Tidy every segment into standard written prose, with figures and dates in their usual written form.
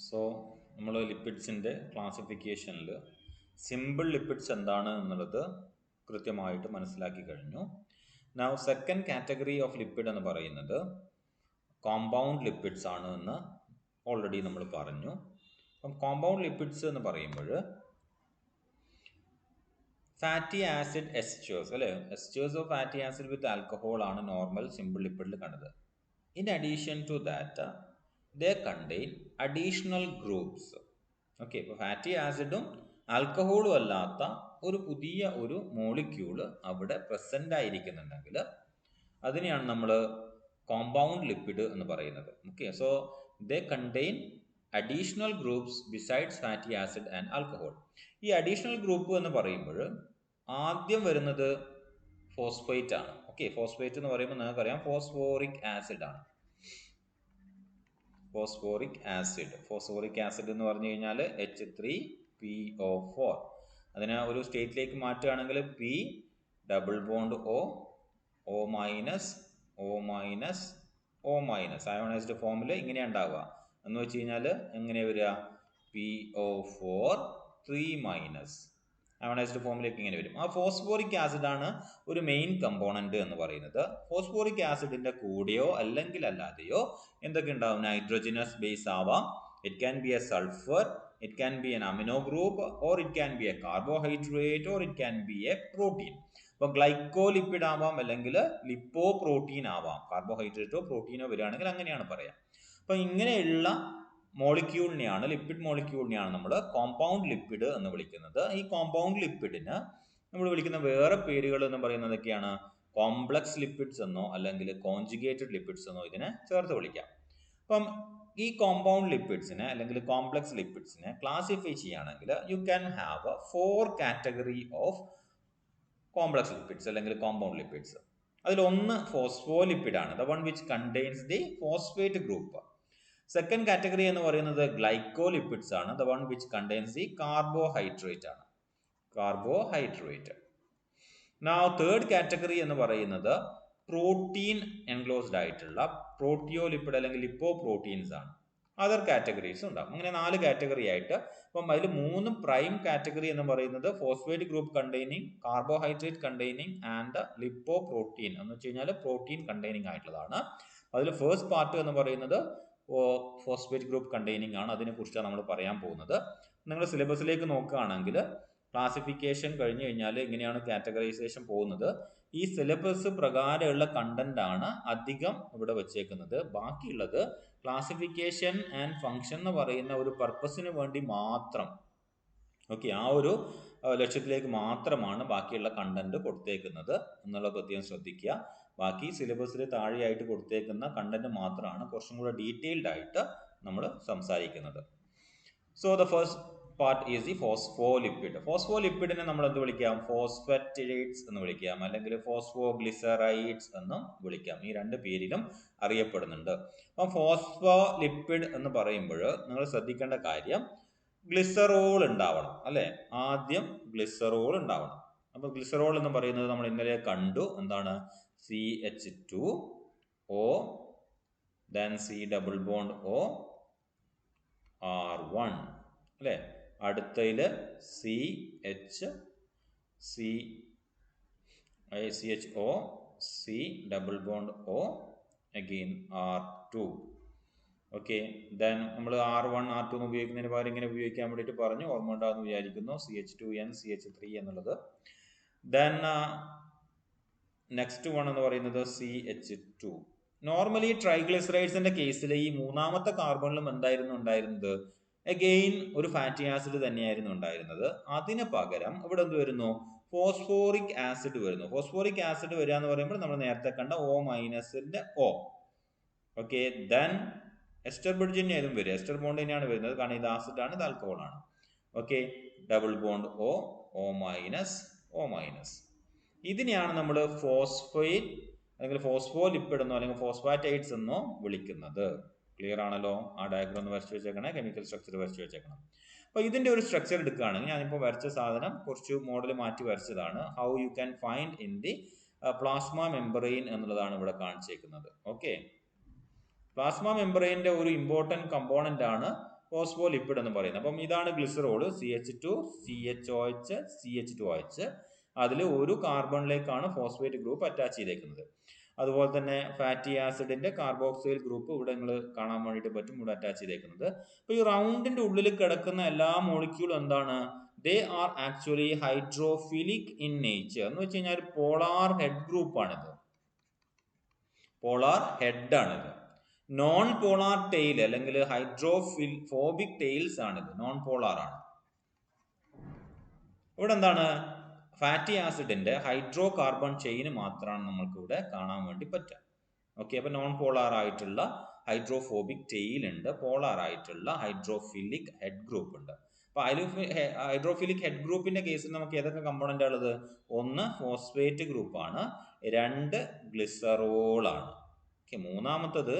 So നമ്മൾ ലിപ്പിഡ്സിൻ്റെ ക്ലാസിഫിക്കേഷനിൽ simple lipids എന്താണ് എന്നുള്ളത് കൃത്യമായിട്ട് മനസ്സിലാക്കി കഴിഞ്ഞു. Now second category of lipid എന്ന് പറയുന്നത് കോമ്പൗണ്ട് ലിപ്പിഡ്സ് ആണ് എന്ന് ഓൾറെഡി നമ്മൾ പറഞ്ഞു. അപ്പം കോമ്പൗണ്ട് ലിപ്പിഡ്സ് എന്ന് പറയുമ്പോൾ ഫാറ്റി ആസിഡ് എസ്റ്റേഴ്സ് അല്ലേ, esters of fatty acid with alcohol ആണ് നോർമൽ സിമ്പിൾ ലിപ്പിഡിൽ കണ്ടത്. In addition to that they contain additional groups. Okay, ഇപ്പോൾ ഫാറ്റി ആസിഡും ആൽക്കഹോളും അല്ലാത്ത ഒരു പുതിയ ഒരു മോളിക്യൂള് അവിടെ പ്രസൻ്റ് ആയിരിക്കുന്നുണ്ടെങ്കിൽ അതിനെയാണ് നമ്മൾ കോമ്പൗണ്ട് ലിപ്പിഡ് എന്ന് പറയുന്നത്. Okay, so they contain additional groups besides fatty acid and alcohol. ഈ അഡീഷണൽ ഗ്രൂപ്പ് എന്ന് പറയുമ്പോൾ ആദ്യം വരുന്നത് ഫോസ്ഫേറ്റ് ആണ്. ഓക്കെ, ഫോസ്ഫേറ്റ് എന്ന് പറയുമ്പോൾ നിങ്ങൾക്കറിയാം ഫോസ്ഫോറിക് ആസിഡ് ആണ്. ഫോസ്ഫോറിക് ആസിഡ് എന്ന് പറഞ്ഞു കഴിഞ്ഞാൽ H3PO4. അതിനെ ഒരു സ്റ്റേറ്റിലേക്ക് മാറ്റുകയാണെങ്കിൽ P double bond O minus ionised ഫോമിൽ ഇങ്ങനെ ഉണ്ടാവുക എന്ന് വെച്ച് കഴിഞ്ഞാൽ എങ്ങനെ വരിക, PO4 3- അയോണൈസ്ഡ് ഫോമിലേക്ക് ഇങ്ങനെ വരും. ആ ഫോസ്ഫോറിക് ആസിഡ് ആണ് ഒരു മെയിൻ കമ്പോണന്റ് എന്ന് പറയുന്നത്. ഫോസ്ഫോറിക് ആസിഡിന്റെ കൂടെയോ അല്ലെങ്കിൽ അല്ലാതെയോ എന്തൊക്കെ ഉണ്ടാവും, നൈട്രോജനസ് ബേസ് ആവാം, it can B A sulphur, it can B N amino group, or it can B A carbohydrate, or it can B A protein. അപ്പോൾ ഗ്ലൈക്കോലിപ്പിഡ് ആവാം അല്ലെങ്കിൽ ലിപ്പോ പ്രോട്ടീൻ ആവാം. കാർബോഹൈഡ്രേറ്റോ പ്രോട്ടീനോ വരികയാണെങ്കിൽ അങ്ങനെയാണ് പറയാം. അപ്പോൾ ഇങ്ങനെയുള്ള മോളിക്യൂളിനെയാണ്, ലിപ്പിഡ് മോളിക്യൂളിനെയാണ് നമ്മൾ കോമ്പൗണ്ട് ലിപ്പിഡ് എന്ന് വിളിക്കുന്നത്. ഈ കോമ്പൗണ്ട് ലിപ്പിഡിന് നമ്മൾ വിളിക്കുന്ന വേറെ പേരുകൾ എന്ന് പറയുന്നതൊക്കെയാണ് കോംപ്ലക്സ് ലിപ്പിഡ്സ് എന്നോ അല്ലെങ്കിൽ കോൺജുഗേറ്റഡ് ലിപ്പിഡ്സ് എന്നോ ഇതിനെ ചേർത്ത് വിളിക്കാം. അപ്പം ഈ കോമ്പൗണ്ട് ലിപ്പിഡ്സിനെ അല്ലെങ്കിൽ കോംപ്ലക്സ് ലിപ്പിഡ്സിനെ ക്ലാസിഫൈ ചെയ്യുകയാണെങ്കിൽ you can have 4 category of complex lipids അല്ലെങ്കിൽ കോമ്പൗണ്ട് ലിപ്പിഡ്സ്. അതിലൊന്ന് ഫോസ്ഫോലിപ്പിഡ് ആണ്, the one which contains the phosphate group. Second category എന്ന് പറയുന്നത് ഗ്ലൈക്കോലിപ്പിഡ്സ് ആണ്, the one which contains the carbohydrate ആണ്, കാർബോഹൈഡ്രേറ്റ്. നൗ തേർഡ് കാറ്റഗറി എന്ന് പറയുന്നത് പ്രോട്ടീൻ എൻക്ലോസ്ഡ് ആയിട്ടുള്ള പ്രോട്ടിയോലിപ്പിഡ് അല്ലെങ്കിൽ ലിപ്പോ പ്രോട്ടീൻസ് ആണ്. അതർ കാറ്റഗറീസ് ഉണ്ടാവും. അങ്ങനെ 4 കാറ്റഗറി ആയിട്ട്. അപ്പം അതിൽ 3 പ്രൈം കാറ്റഗറി എന്ന് പറയുന്നത് phosphate group containing, carbohydrate containing and lipo protein എന്ന് വെച്ച് കഴിഞ്ഞാൽ പ്രോട്ടീൻ കണ്ടെയ്നിങ് ആയിട്ടുള്ളതാണ്. അതിൽ ഫസ്റ്റ് പാർട്ട് എന്ന് പറയുന്നത് ഫോസ്ഫേറ്റ് ഗ്രൂപ്പ് കണ്ടെയ്നിങ് ആണ്. അതിനെക്കുറിച്ചാണ് നമ്മൾ പറയാൻ പോകുന്നത്. നിങ്ങൾ സിലബസിലേക്ക് നോക്കുകയാണെങ്കിൽ ക്ലാസിഫിക്കേഷൻ കഴിഞ്ഞു കഴിഞ്ഞാൽ ഇങ്ങനെയാണ് കാറ്റഗറൈസേഷൻ പോകുന്നത്. ഈ സിലബസ് പ്രകാരമുള്ള കണ്ടന്റ് ആണ് അധികം ഇവിടെ വെച്ചേക്കുന്നത്. ബാക്കിയുള്ളത് ക്ലാസിഫിക്കേഷൻ ആൻഡ് ഫംഗ്ഷൻ എന്ന് പറയുന്ന ഒരു പർപ്പസിന് വേണ്ടി മാത്രം, ഓക്കെ, ആ ഒരു ലക്ഷ്യത്തിലേക്ക് മാത്രമാണ് ബാക്കിയുള്ള കണ്ടന്റ് കൊടുത്തേക്കുന്നത് എന്നുള്ള പ്രത്യേകം ശ്രദ്ധിക്കുക. ബാക്കി സിലബസിൽ താഴെയായിട്ട് കൊടുത്തേക്കുന്ന കണ്ടന്റ് മാത്രമാണ് കുറച്ചും കൂടെ ഡീറ്റെയിൽഡ് ആയിട്ട് നമ്മൾ സംസാരിക്കുന്നത്. So the first part is the phospholipid. ഫോസ്ഫോലിപ്പിഡിനെ നമ്മൾ എന്ത് വിളിക്കാം, ഫോസ്ഫറ്റേറ്റ്സ് എന്ന് വിളിക്കാം, അല്ലെങ്കിൽ ഫോസ്ഫോഗ്ലിസറൈഡ്സ് എന്നും വിളിക്കാം. ഈ 2 പേരിലും അറിയപ്പെടുന്നുണ്ട്. അപ്പം ഫോസ്ഫോലിപ്പിഡ് എന്ന് പറയുമ്പോൾ നിങ്ങൾ ശ്രദ്ധിക്കേണ്ട കാര്യം ഗ്ലിസറോൾ ഉണ്ടാവണം, അല്ലെ? ആദ്യം ഗ്ലിസറോൾ ഉണ്ടാവണം. അപ്പൊ ഗ്ലിസറോൾ എന്ന് പറയുന്നത് നമ്മൾ ഇന്നലെ കണ്ടു, എന്താണ്, CH2O then C double bond O R1 അല്ലെ. അടുത്തതില് CHO C double bond O again R2. Okay, then നമ്മൾ R1 R2 എന്ന് ഉപയോഗിക്കുന്നതിന് പകരം ഇങ്ങനെ ഉപയോഗിക്കാൻ വേണ്ടിയിട്ട് പറഞ്ഞു, ഓർമ്മ ഉണ്ടാകുമെന്ന് വിചാരിക്കുന്നു. CH2N CH3 എന്നുള്ളത്. ദെൻ നെക്സ്റ്റ് വൺ എന്ന് പറയുന്നത് CH2. നോർമലി ട്രൈഗ്ലിസറൈഡ്സിന്റെ കേസിൽ ഈ മൂന്നാമത്തെ കാർബണിലും എന്തായിരുന്നു ഉണ്ടായിരുന്നത്, അഗെയിൻ ഒരു ഫാറ്റി ആസിഡ് തന്നെയായിരുന്നു ഉണ്ടായിരുന്നത്. അതിന് പകരം ഇവിടെ എന്ത് വരുന്നു, ഫോസ്ഫോറിക് ആസിഡ് വരുന്നു. ഫോസ്ഫോറിക് ആസിഡ് വരിക എന്ന് പറയുമ്പോൾ നമ്മൾ നേരത്തെ കണ്ട O-ന്റെ O. Okay, then ester bridge തന്നെയായിരുന്നു വരിക, എസ്റ്റർ ബോണ്ട് തന്നെയാണ് വരുന്നത്, കാരണം ഇത് ആസിഡ് ആണ്, ഇത് ആൽക്കഹോൾ ആണ്. Okay, double bond O-. ഇതിനെയാണ് നമ്മൾ ഫോസ്ഫേറ്റ് അല്ലെങ്കിൽ ഫോസ്ഫോലിപ്പിഡ് എന്നോ അല്ലെങ്കിൽ ഫോസ്ഫാറ്റൈഡ്സ് എന്നോ വിളിക്കുന്നത്. ക്ലിയർ ആണല്ലോ? ആ ഡയഗ്രാം ഒന്ന് വരച്ച് വെച്ചേക്കണേ, കെമിക്കൽ സ്ട്രക്ചർ വരച്ച് വെച്ചേക്കണം. അപ്പോൾ ഇതിന്റെ ഒരു സ്ട്രക്ചർ എടുക്കുകയാണെങ്കിൽ ഞാനിപ്പോൾ വരച്ച സാധനം കുറച്ച് മോഡൽ മാറ്റി വരച്ചതാണ്. How you can find in the plasma membrane എന്നുള്ളതാണ് ഇവിടെ കാണിച്ചേക്കുന്നത്. ഓക്കെ, പ്ലാസ്മ മെംബ്രെയിൻ്റെ ഒരു ഇമ്പോർട്ടൻറ്റ് കമ്പോണന്റ് ആണ് ഫോസ്ഫോലിപ്പിഡ് എന്ന് പറയുന്നത്. അപ്പം ഇതാണ് ഗ്ലിസറോൾ, CH2 CHOH CH2OH. അതിൽ ഒരു കാർബണിലേക്കാണ് ഫോസ്ഫേറ്റ് ഗ്രൂപ്പ് അറ്റാച്ച് ചെയ്തേക്കുന്നത്. അതുപോലെ തന്നെ ഫാറ്റി ആസിഡിന്റെ കാർബോക്സൈൽ ഗ്രൂപ്പ് ഇവിടെ നിങ്ങൾ കാണാൻ വേണ്ടിയിട്ട് പറ്റും, ഇവിടെ അറ്റാച്ച് ചെയ്തേക്കുന്നത്. അപ്പൊ ഈ റൗണ്ടിന്റെ ഉള്ളിൽ കിടക്കുന്ന എല്ലാ മോളിക്യൂളും എന്താണ്? They are actually hydrophilic in nature. എന്ന് വെച്ച് കഴിഞ്ഞാൽ പോളാർ ഹെഡ് ഗ്രൂപ്പ് ആണിത്, പോളാർ ഹെഡ് ആണിത്. നോൺ പോളാർ ടെയിൽ അല്ലെങ്കിൽ ഹൈഡ്രോഫോബിക് ടെയിൽസ് ആണിത്, നോൺ പോളാർ ആണ്. ഇവിടെ എന്താണ്? ഫാറ്റി ആസിഡിന്റെ ഹൈഡ്രോ കാർബൺ ചെയിൻ മാത്രമാണ് നമ്മൾക്ക് ഇവിടെ കാണാൻ വേണ്ടി പറ്റുക. ഓക്കെ, അപ്പൊ നോൺ പോളാർ ആയിട്ടുള്ള ഹൈഡ്രോഫോബിക് ടെയിൽ ഉണ്ട്, പോളാർ ആയിട്ടുള്ള ഹൈഡ്രോഫിലിക് ഹെഡ് ഗ്രൂപ്പ് ഉണ്ട്. അപ്പൊ ഹൈഡ്രോഫിലിക് ഹെഡ് ഗ്രൂപ്പിന്റെ കേസിൽ നമുക്ക് ഏതൊക്കെ കമ്പോണന്റ് ഉള്ളത്? ഒന്ന് ഫോസ്ഫേറ്റ് ഗ്രൂപ്പാണ്, രണ്ട് ഗ്ലിസറോൾ ആണ്. ഓക്കെ, മൂന്നാമത്തത്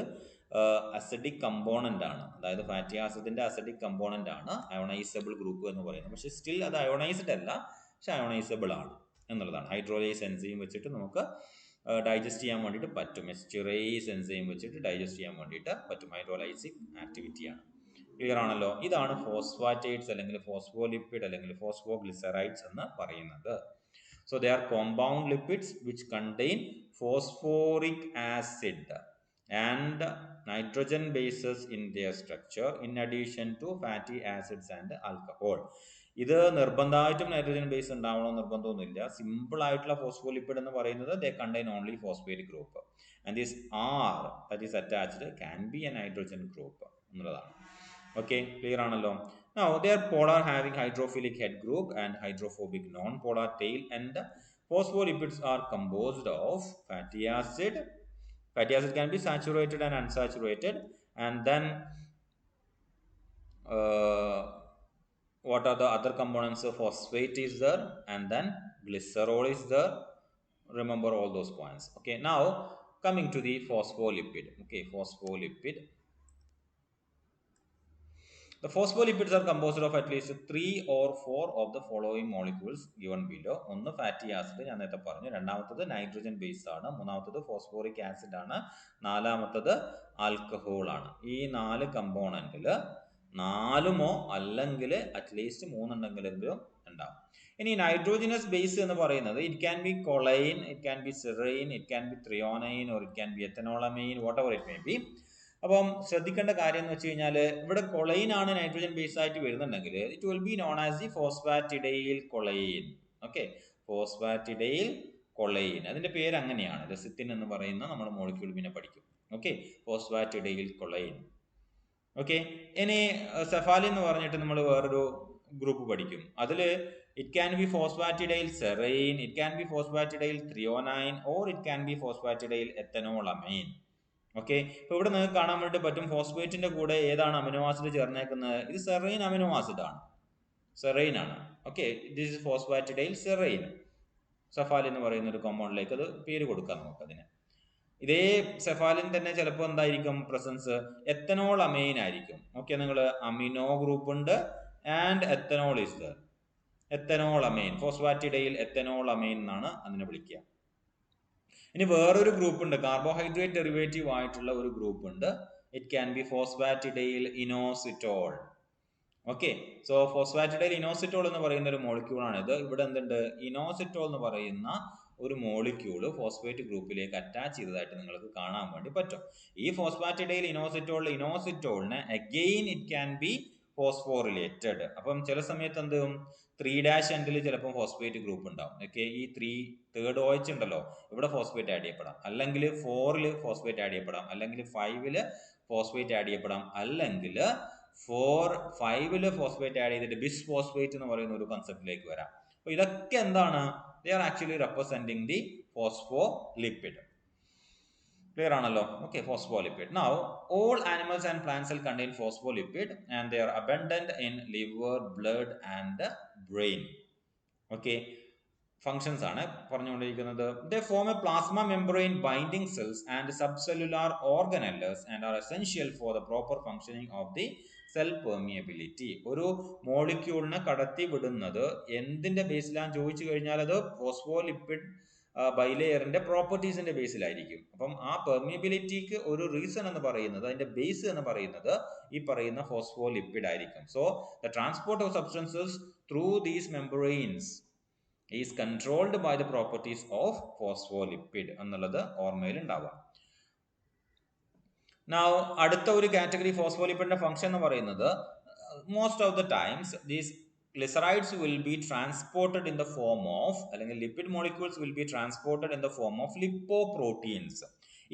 അസിഡിക് കമ്പോണന്റ് ആണ്, അതായത് ഫാറ്റി ആസിഡിന്റെ അസിഡിക് കമ്പോണന്റ് ആണ് അയോണൈസബിൾ ഗ്രൂപ്പ് എന്ന് പറയുന്നത്. പക്ഷെ സ്റ്റിൽ അത് അയോണൈസ്ഡ് അല്ല, പക്ഷെ അയോണൈസബിൾ ആണ് എന്നുള്ളതാണ്. ഹൈഡ്രോലൈസ് എൻസൈം വെച്ചിട്ട് നമുക്ക് ഡൈജസ്റ്റ് ചെയ്യാൻ വേണ്ടിയിട്ട് പറ്റും, എസ്റ്ററേസ് എൻസൈം വെച്ചിട്ട് ഡൈജസ്റ്റ് ചെയ്യാൻ വേണ്ടിയിട്ട് പറ്റും. ഹൈഡ്രോലൈസിക് ആക്ടിവിറ്റിയാണ്. ക്ലിയർ ആണല്ലോ? ഇതാണ് ഫോസ്ഫാറ്റേറ്റ്സ് അല്ലെങ്കിൽ ഫോസ്ഫോലിപ്പിഡ് അല്ലെങ്കിൽ ഫോസ്ഫോഗ്ലിസറൈഡ്സ് എന്ന് പറയുന്നത്. So they are compound lipids which contain phosphoric acid and nitrogen bases in their structure in addition to fatty acids and alcohol. ഇത് നിർബന്ധമായിട്ടും നൈട്രജൻ ബേസ് ഉണ്ടാവണം നിർബന്ധമൊന്നുമില്ല. സിമ്പിൾ ആയിട്ടുള്ള ഫോസ്ഫോലിപ്പിഡ് എന്ന് പറയുന്നത് they contain only phosphate group and this R that is attached can be a nitrogen group എന്നുള്ളതാണ്. Okay, clear ആണല്ലോ? Now they are polar having hydrophilic head group and hydrophobic non-polar tail, and phospholipids are composed of fatty acid. Fatty acid can be saturated and unsaturated, and then what are the other components? Phosphate is there, and then glycerol is there. Remember all those points. Okay, now coming to the phospholipid. Okay, phospholipid. The phospholipids are composed of at least 3 or 4 of the following molecules given below. ഒന്ന് fatty acid, ഞാൻ നേരത്തെ പറഞ്ഞു. രണ്ടാമത്തത് nitrogen base ആണ്. മൂന്നാമത്തത് phosphoric acid ആണ്. നാലാമത്തത് alcohol ആണ്. ഈ 4 കമ്പോണന്റിൽ 4മോ അല്ലെങ്കിൽ അറ്റ്ലീസ്റ്റ് 3 ഉണ്ടെങ്കിലും ഉണ്ടാവും. ഇനി നൈട്രോജനസ് ബേസ് എന്ന് പറയുന്നത് it can be choline, it can be serine, it can be threonine, or it can be ethanolamine, whatever it may be. അപ്പം ശ്രദ്ധിക്കേണ്ട കാര്യം എന്ന് വെച്ച് കഴിഞ്ഞാൽ ഇവിടെ കൊളൈൻ ആണ് നൈട്രജൻ ബേസ് ആയിട്ട് വരുന്നുണ്ടെങ്കിൽ it will be known as the phosphatidyl choline. Okay, phosphatidyl choline, അതിന്റെ പേര് അങ്ങനെയാണ്. ലെസിത്തിൻ എന്ന് പറയുന്ന നമ്മൾ മോളിക്യൂൾ പിന്നെ പഠിക്കും. Okay, phosphatidyl choline. ഓക്കെ, ഇനി സെഫാലിൻ എന്ന് പറഞ്ഞിട്ട് നമ്മൾ വേറൊരു ഗ്രൂപ്പ് പഠിക്കും. അതിൽ it can be phosphatidyl serine, it can be phosphatidyl threonine, or it can be phosphatidyl ethanolamine. Okay, ഇപ്പൊ ഇവിടെ നിങ്ങൾക്ക് കാണാൻ വേണ്ടി പറ്റും ഫോസ്ഫേറ്റിന്റെ കൂടെ ഏതാണ് അമിനോ ആസിഡ് ചേർന്നേക്കുന്നത്? ഇത് സെറൈൻ അമിനോ ആസിഡ് ആണ്, സെറൈൻ ആണ്. Okay, this is phosphatidyl serine. Cephalin എന്ന് പറയുന്ന ഒരു കോമ്പൗണ്ടിലേക്ക് അത് പേര് കൊടുക്കാം നമുക്ക് അതിന്. ഇതേ സെഫാലിൻ തന്നെ ചിലപ്പോൾ എന്തായിരിക്കും പ്രസൻസ്? എത്തനോൾ അമൈൻ ആയിരിക്കും. ഓക്കെ, നിങ്ങൾ അമിനോ ഗ്രൂപ്പ് ഉണ്ട് and ethanol is there. Ethanol amine, phosphatidyl ethanol amine എന്നാണ് അതിനെ വിളിക്കുക. ഇനി വേറൊരു ഗ്രൂപ്പ് ഉണ്ട്, കാർബോഹൈഡ്രേറ്റ് ഡെറിവേറ്റീവ് ആയിട്ടുള്ള ഒരു ഗ്രൂപ്പ് ഉണ്ട്. It can be phosphatidyl inositol. Okay, so phosphatidyl inositol എന്ന് പറയുന്ന ഒരു മോളിക്യൂൾ ആണ് ഇത്. ഇവിടെ എന്തുണ്ട്? ഇനോസിറ്റോൾ എന്ന് പറയുന്ന ഒരു മോളിക്യൂള് ഫോസ്ഫേറ്റ് ഗ്രൂപ്പിലേക്ക് അറ്റാച്ച് ചെയ്തതായിട്ട് നിങ്ങൾക്ക് കാണാൻ വേണ്ടി പറ്റും. ഈ ഫോസ്ഫാറ്റിഡൈൽ ഇനോസിറ്റോളിനെ again it can be phosphorylated. അപ്പം ചില സമയത്ത് എന്തും 3' എൻഡിൽ ചിലപ്പോൾ ഫോസ്ഫേറ്റ് ഗ്രൂപ്പ് ഉണ്ടാവും. ഓക്കെ, ഈ 3 OH ഉണ്ടല്ലോ, ഇവിടെ ഫോസ്ഫേറ്റ് ആഡ് ചെയ്യപ്പെടാം, അല്ലെങ്കിൽ 4 ഫോസ്ഫേറ്റ് ആഡ് ചെയ്യപ്പെടാം, അല്ലെങ്കിൽ 5 ഫോസ്ഫേറ്റ് ആഡ് ചെയ്യപ്പെടാം, അല്ലെങ്കിൽ 5 ഫോസ്ഫേറ്റ് ആഡ് ചെയ്തിട്ട് ബിസ് ഫോസ്ഫേറ്റ് എന്ന് പറയുന്ന ഒരു കൺസെപ്റ്റിലേക്ക് വരാം. അപ്പൊ ഇതൊക്കെ എന്താണ്? They are actually representing the phospholipid. Clear ആണല്ലോ? Okay, phospholipid. Now, all animals and plants cell contain phospholipid and they are abundant in liver, blood and brain. Okay, functions ആണ് പറഞ്ഞുകൊണ്ടിരിക്കുന്നത്. They form a plasma membrane binding cells and subcellular organelles and are essential for the proper functioning of the cell permeability. ഒരു മോളിക്യൂളിനെ കടത്തി വിടുന്നത് എന്തിന്റെ ബേസിലാന്ന് ചോദിച്ചു കഴിഞ്ഞാൽ അത് phospholipid ബൈലെയറിന്റെ പ്രോപ്പർട്ടീസിന്റെ ബേസിലായിരിക്കും. അപ്പം ആ പെർമിയബിലിറ്റിക്ക് ഒരു റീസൺ എന്ന് പറയുന്നത്, അതിന്റെ ബേസ് എന്ന് പറയുന്നത് ഈ പറയുന്ന ഫോസ്ഫോലിപ്പിഡ് ആയിരിക്കും. So the transport of substances through these membranes is controlled by the properties of phospholipid എന്നുള്ളത് ഓർമ്മയിൽ ഉണ്ടാവുക. Now അടുത്ത ഒരു കാറ്റഗറി ഫോസ്ഫോലിപ്പിഡിന്റെ ഫംഗ്ഷൻ എന്ന് പറയുന്നത്, most of the times these glycerides will be transported in the form of, അല്ലെങ്കിൽ lipid molecules will be transported in the form of lipoproteins.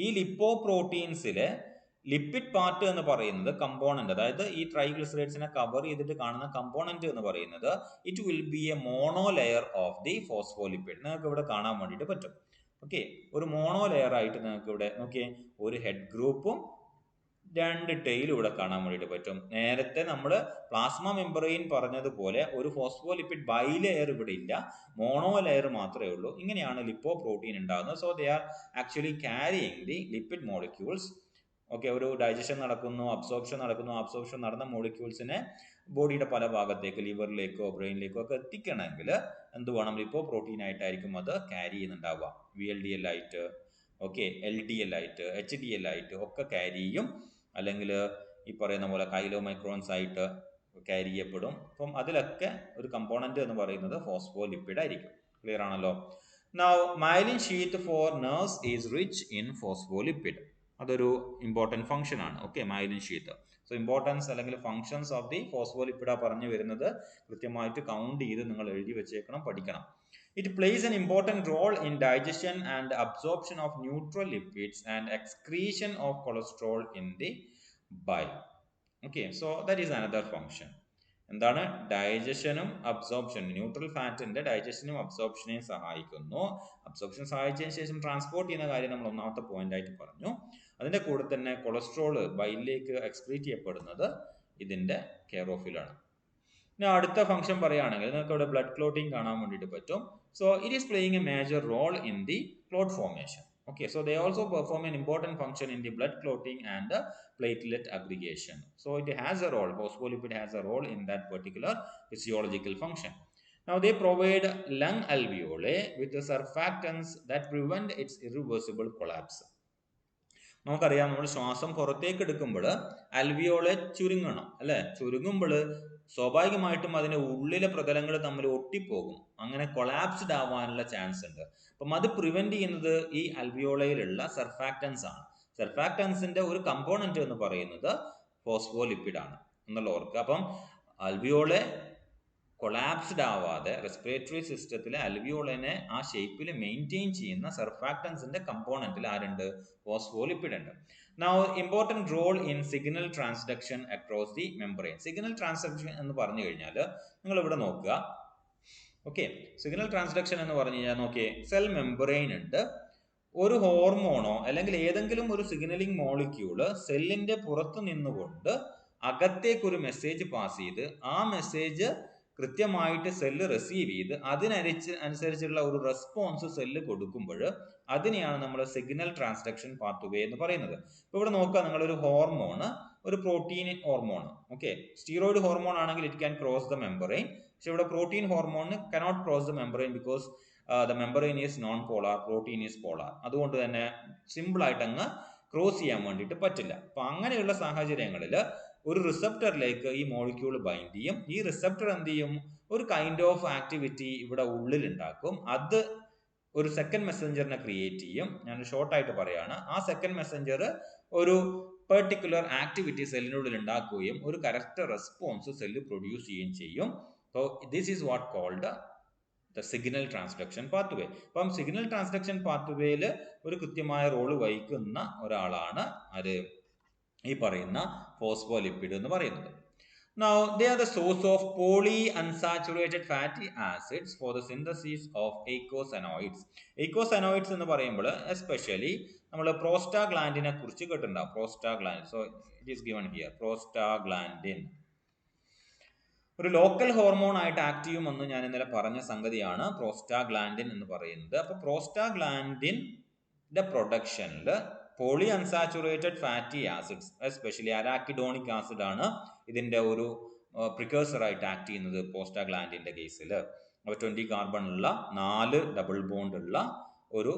ഈ ലിപ്പോപ്രോട്ടീൻസിലെ lipid part എന്ന് പറയുന്നത് കമ്പോണന്റ്, അതായത് ഈ ട്രൈഗ്ലിസറൈഡ്സിനെ കവർ ചെയ്തിട്ട് കാണുന്ന കമ്പോണന്റ് എന്ന് പറയുന്നത് it will B A mono layer of the phospholipid. നിങ്ങൾക്ക് ഇവിടെ കാണാൻ വേണ്ടിയിട്ട് പറ്റും. ഓക്കെ, ഒരു മോണോ ലെയർ ആയിട്ട് നിങ്ങൾക്ക് ഇവിടെ നോക്കിയേ, ഒരു ഹെഡ് ഗ്രൂപ്പും 2 ടെയിലും ഇവിടെ കാണാൻ വേണ്ടിയിട്ട് പറ്റും. നേരത്തെ നമ്മൾ പ്ലാസ്മ മെംബ്രെയിൻ പറഞ്ഞതുപോലെ ഒരു ഫോസ്ഫോലിപ്പിഡ് ബൈലെയർ ഇവിടെ ഇല്ല, മോണോ ലെയർ മാത്രമേ ഉള്ളൂ. ഇങ്ങനെയാണ് ലിപ്പോ പ്രോട്ടീൻ ഉണ്ടാകുന്നത്. So they are actually carrying the lipid molecules. Okay, ഒരു ഡൈജഷൻ നടക്കുന്നു, അബ്സോർപ്ഷൻ നടക്കുന്നു. അബ്സോർപ്ഷൻ നടന്ന മോളിക്യൂൾസിനെ ബോഡിയുടെ പല ഭാഗത്തേക്ക്, ലിവറിലേക്കോ ബ്രെയിനിലേക്കോ ഒക്കെ എത്തിക്കണമെങ്കിൽ എന്ത് വേണം? ലിപ്പോ പ്രോട്ടീൻ ആയിട്ടായിരിക്കും അത് ക്യാരി ചെയ്യുന്നുണ്ടാവുക. VLDL ആയിട്ട്, ഓക്കെ, LDL ആയിട്ട്, HDL ആയിട്ട് ഒക്കെ ക്യാരി ചെയ്യും. അല്ലെങ്കിൽ ഈ പറയുന്ന പോലെ കൈലോമൈക്രോൺസ് ആയിട്ട് ക്യാരി ചെയ്യപ്പെടും. അപ്പം അതിലൊക്കെ ഒരു കമ്പോണന്റ് എന്ന് പറയുന്നത് ഫോസ്ഫോലിപ്പിഡ് ആയിരിക്കും. ക്ലിയർ ആണല്ലോ? Now myelin sheath for nerves is rich in phospholipid. അതൊരു ഇമ്പോർട്ടൻറ്റ് ഫംഗ്ഷൻ ആണ്. Okay, myelin sheath. So importance അല്ലെങ്കിൽ ഫംഗ്ഷൻസ് ഓഫ് ദി ഫോസ്ഫോലിപ്പിഡ് പറഞ്ഞു വരുന്നത് കൃത്യമായിട്ട് കൗണ്ട് ചെയ്ത് നിങ്ങൾ എഴുതി വെച്ചേക്കണം, പഠിക്കണം. It plays an important role in digestion and absorption of neutral lipids and excretion of cholesterol in the bile. Okay, so that is another function. എന്താണ്? ഡൈജഷനും അബ്സോർപ്ഷനും, ന്യൂട്രൽ ഫാറ്റിന്റെ ഡൈജഷനും അബ്സോർപ്ഷനെയും സഹായിക്കുന്നു. അബ്സോർപ്ഷൻ സഹായിച്ചതിന് ശേഷം ട്രാൻസ്പോർട്ട് ചെയ്യുന്ന കാര്യം നമ്മൾ ഒന്നാമത്തെ പോയിന്റ് ആയിട്ട് പറഞ്ഞു. അതിന്റെ കൂടെ തന്നെ കൊളസ്ട്രോൾ ബൈലിലേക്ക് എക്സ്ക്രീറ്റ് ചെയ്യപ്പെടുന്നത് ഇതിന്റെ കെയർ ഓഫിലാണ്. ഇനി അടുത്ത ഫംഗ്ഷൻ പറയുകയാണെങ്കിൽ നിങ്ങൾക്ക് ഇവിടെ ബ്ലഡ് ക്ലോട്ടിങ് കാണാൻ വേണ്ടിയിട്ട് പറ്റും. So it is playing a major role in the clot formation. Okay, so they also perform an important function in the blood clotting and platelet aggregation. So it has a role, phospholipid has a role in that particular physiological function. Now they provide lung alveoli with the surfactants that prevent its irreversible collapse. നമുക്കറിയാം, നമ്മൾ ശ്വാസം പുറത്തേക്ക് എടുക്കുമ്പോൾ അൽവിയോളെ ചുരുങ്ങണം അല്ലെ. ചുരുങ്ങുമ്പോൾ സ്വാഭാവികമായിട്ടും അതിന്റെ ഉള്ളിലെ പ്രതലങ്ങൾ തമ്മിൽ ഒട്ടിപ്പോകും, അങ്ങനെ കൊളാപ്സ്ഡ് ആവാനുള്ള ചാൻസ് ഉണ്ട്. അപ്പം അത് പ്രിവെന്റ് ചെയ്യുന്നത് ഈ അൽവിയോളയിലുള്ള സർഫാക്ടൻസ് ആണ്. സർഫാക്ടൻസിന്റെ ഒരു കമ്പോണന്റ് എന്ന് പറയുന്നത് ഫോസ്ഫോലിപ്പിഡ് ആണ് എന്നുള്ള ഓർക്കുക. അപ്പം അൽവിയോളെ കൊളാപ്സ്ഡ് ആവാതെ റെസ്പിറേറ്ററി സിസ്റ്റത്തിലെ അൽവിയോളിനെ ആ ഷേപ്പിൽ മെയിൻറ്റെയിൻ ചെയ്യുന്ന സർഫാക്ടൻസിന്റെ കമ്പോണന്റിൽ ആരുണ്ട്? ഫോസ്ഫോലിപ്പിഡ് ഉണ്ട്. Now important role in signal transduction across the membrane. Signal transduction എന്ന് പറഞ്ഞു കഴിഞ്ഞാൽ നിങ്ങൾ ഇവിടെ നോക്കുക. ഓക്കെ, സിഗ്നൽ ട്രാൻസ്ഡക്ഷൻ എന്ന് പറഞ്ഞു കഴിഞ്ഞാൽ നോക്കിയേ, സെൽ മെംബ്രെയിൻ ഉണ്ട്. ഒരു ഹോർമോണോ അല്ലെങ്കിൽ ഏതെങ്കിലും ഒരു സിഗ്നലിംഗ് മോളിക്യൂള് സെല്ലിന്റെ പുറത്ത് നിന്നുകൊണ്ട് അകത്തേക്ക് ഒരു മെസ്സേജ് പാസ് ചെയ്ത് ആ മെസ്സേജ് കൃത്യമായിട്ട് സെല്ല് റിസീവ് ചെയ്ത് അതിനനുസരിച്ചുള്ള ഒരു റെസ്പോൺസ് സെല്ല് കൊടുക്കുമ്പോൾ അതിനെയാണ് നമ്മൾ സിഗ്നൽ ട്രാൻസ്ഡക്ഷൻ പാത്വേ എന്ന് പറയുന്നത്. ഇപ്പോൾ ഇവിടെ നോക്കുക, നിങ്ങളൊരു ഹോർമോണ്, ഒരു protein hormone, okay, steroid hormone ആണെങ്കിൽ it can cross the membrane. പക്ഷെ ഇവിടെ പ്രോട്ടീൻ ഹോർമോണിന് cannot cross the membrane because the membrane is non polar, protein is polar. അതുകൊണ്ട് തന്നെ സിമ്പിൾ ആയിട്ട് അങ്ങ് ക്രോസ് ചെയ്യാൻ വേണ്ടിയിട്ട് പറ്റില്ല. അപ്പൊ അങ്ങനെയുള്ള സാഹചര്യങ്ങളിൽ ഒരു റിസപ്റ്ററിലേക്ക് ഈ മോളിക്യൂൾ ബൈൻഡ് ചെയ്യും. ഈ റിസപ്റ്റർ എന്ത് ചെയ്യും? ഒരു കൈൻഡ് ഓഫ് ആക്ടിവിറ്റി ഇവിടെ ഉള്ളിൽ ഉണ്ടാക്കും. അത് ഒരു സെക്കൻഡ് മെസ്സഞ്ചറിനെ ക്രിയേറ്റ് ചെയ്യും. ഞാൻ ഷോർട്ടായിട്ട് പറയാണ്. ആ സെക്കൻഡ് മെസ്സഞ്ചർ ഒരു പെർട്ടിക്കുലർ ആക്ടിവിറ്റി സെല്ലിനുള്ളിൽ ഉണ്ടാക്കുകയും ഒരു കറക്റ്റ് റെസ്പോൺസ് സെല്ല് പ്രൊഡ്യൂസ് ചെയ്യുകയും ചെയ്യും. So this is what called the signal transduction pathway. അപ്പം സിഗ്നൽ ട്രാൻസ്ഡക്ഷൻ പാത്വേയിൽ ഒരു കൃത്യമായ റോള് വഹിക്കുന്ന ഒരാളാണ് അത് ഈ പറയുന്ന ഫോസ്ഫോലിപ്പിഡ് എന്ന് പറയുന്നത്. Now they are the source of polyunsaturated fatty acids for the synthesis of eicosanoids. Eicosanoids എന്ന് പറയുമ്പോൾ എസ്പെഷ്യലി നമ്മൾ പ്രോസ്റ്റാഗ്ലാൻഡിനെ കുറിച്ച് കേട്ടിട്ടുണ്ടാവും. Prostaglandin, so it is given here. Prostaglandin ഒരു ലോക്കൽ ഹോർമോൺ ആയിട്ട് ആക്ട് ചെയ്യുമെന്ന് ഞാൻ ഇന്നലെ പറഞ്ഞ സംഗതിയാണ് പ്രോസ്റ്റാഗ്ലാൻഡിൻ എന്ന് പറയുന്നത്. അപ്പോൾ പ്രോസ്റ്റാഗ്ലാൻഡിന്റെ പ്രൊഡക്ഷനിൽ poly unsaturated fatty acids, especially arachidonic acid ആണ് ഇതിന്റെ ഒരു പ്രിക്കേഴ്സർ ആയിട്ട് ആക്ട് ചെയ്യുന്നത് പ്രോസ്റ്റാഗ്ലാൻഡിന്റെ കേസിൽ. അപ്പോൾ 20 കാർബൺ ഉള്ള 4 ഡബിൾ ബോണ്ട് ഉള്ള ഒരു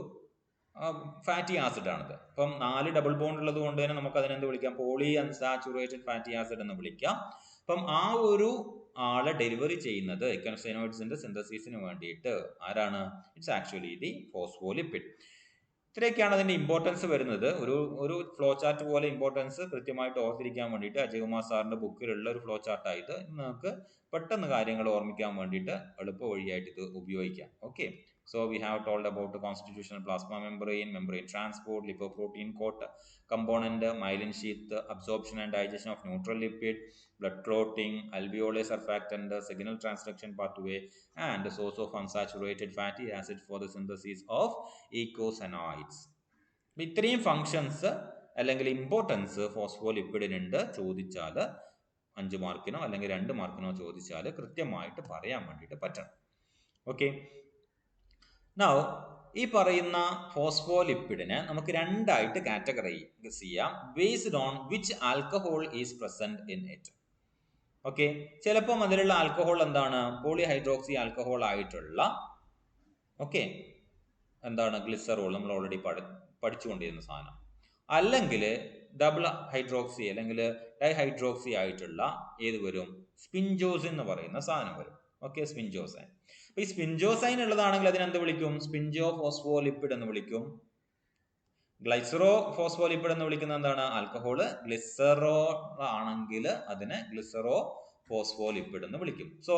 ഫാറ്റി ആസിഡ് ആണിത്. അപ്പം 4 ഡബിൾ ബോണ്ട് ഉള്ളത് കൊണ്ട് തന്നെ നമുക്ക് അതിനെന്ത് വിളിക്കാം? പോളി അൺസാച്ചുറേറ്റഡ് ഫാറ്റി ആസിഡ് എന്ന് വിളിക്കാം. അപ്പം ആ ഒരു ആളെ ഡെലിവറി ചെയ്യുന്നത് ഇക്കോസൈനോയിഡ്സിന്റെ സിന്തസിസിന് വേണ്ടിയിട്ട് ആരാണ്? It's actually the phospholipid. ഇത്രയൊക്കെയാണ് അതിന്റെ ഇമ്പോർട്ടൻസ് വരുന്നത്. ഒരു ഫ്ലോ ചാർട്ട് പോലെ ഇമ്പോർട്ടൻസ് കൃത്യമായിട്ട് ഓർത്തിരിക്കാൻ വേണ്ടിയിട്ട് അജയകുമാർ സാറിന്റെ ബുക്കിലുള്ള ഒരു ഫ്ലോ ചാർട്ടായിട്ട് നമുക്ക് പെട്ടെന്ന് കാര്യങ്ങൾ ഓർമ്മിക്കാൻ വേണ്ടിയിട്ട് എളുപ്പ വഴിയായിട്ട് ഇത് ഉപയോഗിക്കാം. Okay, so we have told about the constitutional plasma membrane, membrane transport, lipoprotein coat component, myelin sheath, absorption and digestion of neutral lipid, blood clotting, alveolar surfactant, signal transduction pathway, and the source of unsaturated fatty acid for the synthesis of eicosanoids. ഇത്രയും functions അല്ലെങ്കിൽ importance ഫോസ്ഫോലിപ്പിഡിനുണ്ട്. ചോദിച്ചാൽ 5 മാർക്കിനോ അല്ലെങ്കിൽ 2 മാർക്കിനോ ചോദിച്ചാൽ കൃത്യമായിട്ട് പറയാൻ വേണ്ടിയിട്ട് പറ്റണം. Okay, now ഈ പറയുന്ന ഫോസ്ഫോലിപ്പിഡിനെ നമുക്ക് രണ്ടായിട്ട് കാറ്റഗറൈസ് ചെയ്യാം based on which alcohol is present in it. Okay, ചിലപ്പം അതിലുള്ള ആൽക്കഹോൾ എന്താണ്? പോളിഹൈഡ്രോക്സി ആൽക്കഹോൾ ആയിട്ടുള്ള എന്താണ് ഗ്ലിസറോൾ, നമ്മൾ ഓൾറെഡി പഠിച്ചുകൊണ്ടിരുന്ന സാധനം. അല്ലെങ്കിൽ ഡബിൾ ഹൈഡ്രോക്സി അല്ലെങ്കിൽ ഡൈഹൈഡ്രോക്സി ആയിട്ടുള്ള ഏത് വരും? സ്പിൻജോസിൻ എന്ന് പറയുന്ന സാധനം വരും. ഓക്കെ, സ്പിൻജോസൈൻ. അപ്പൊ ഈ സ്പിൻജോസൈൻ ഉള്ളതാണെങ്കിൽ അതിനെന്ത് വിളിക്കും? സ്പിൻജോ ഫോസ്ഫോലിപ്പിഡ് എന്ന് വിളിക്കും. ഗ്ലൈസറോ ഫോസ്ഫോലിപ്പിഡ് എന്ന് വിളിക്കുന്നത് എന്താണ്? ആൽക്കഹോള്. ഗ്ലിസറോ ആണെങ്കിൽ അതിനെ ഗ്ലിസറോ ഫോസ്ഫോലിപ്പിഡ് എന്ന് വിളിക്കും. സോ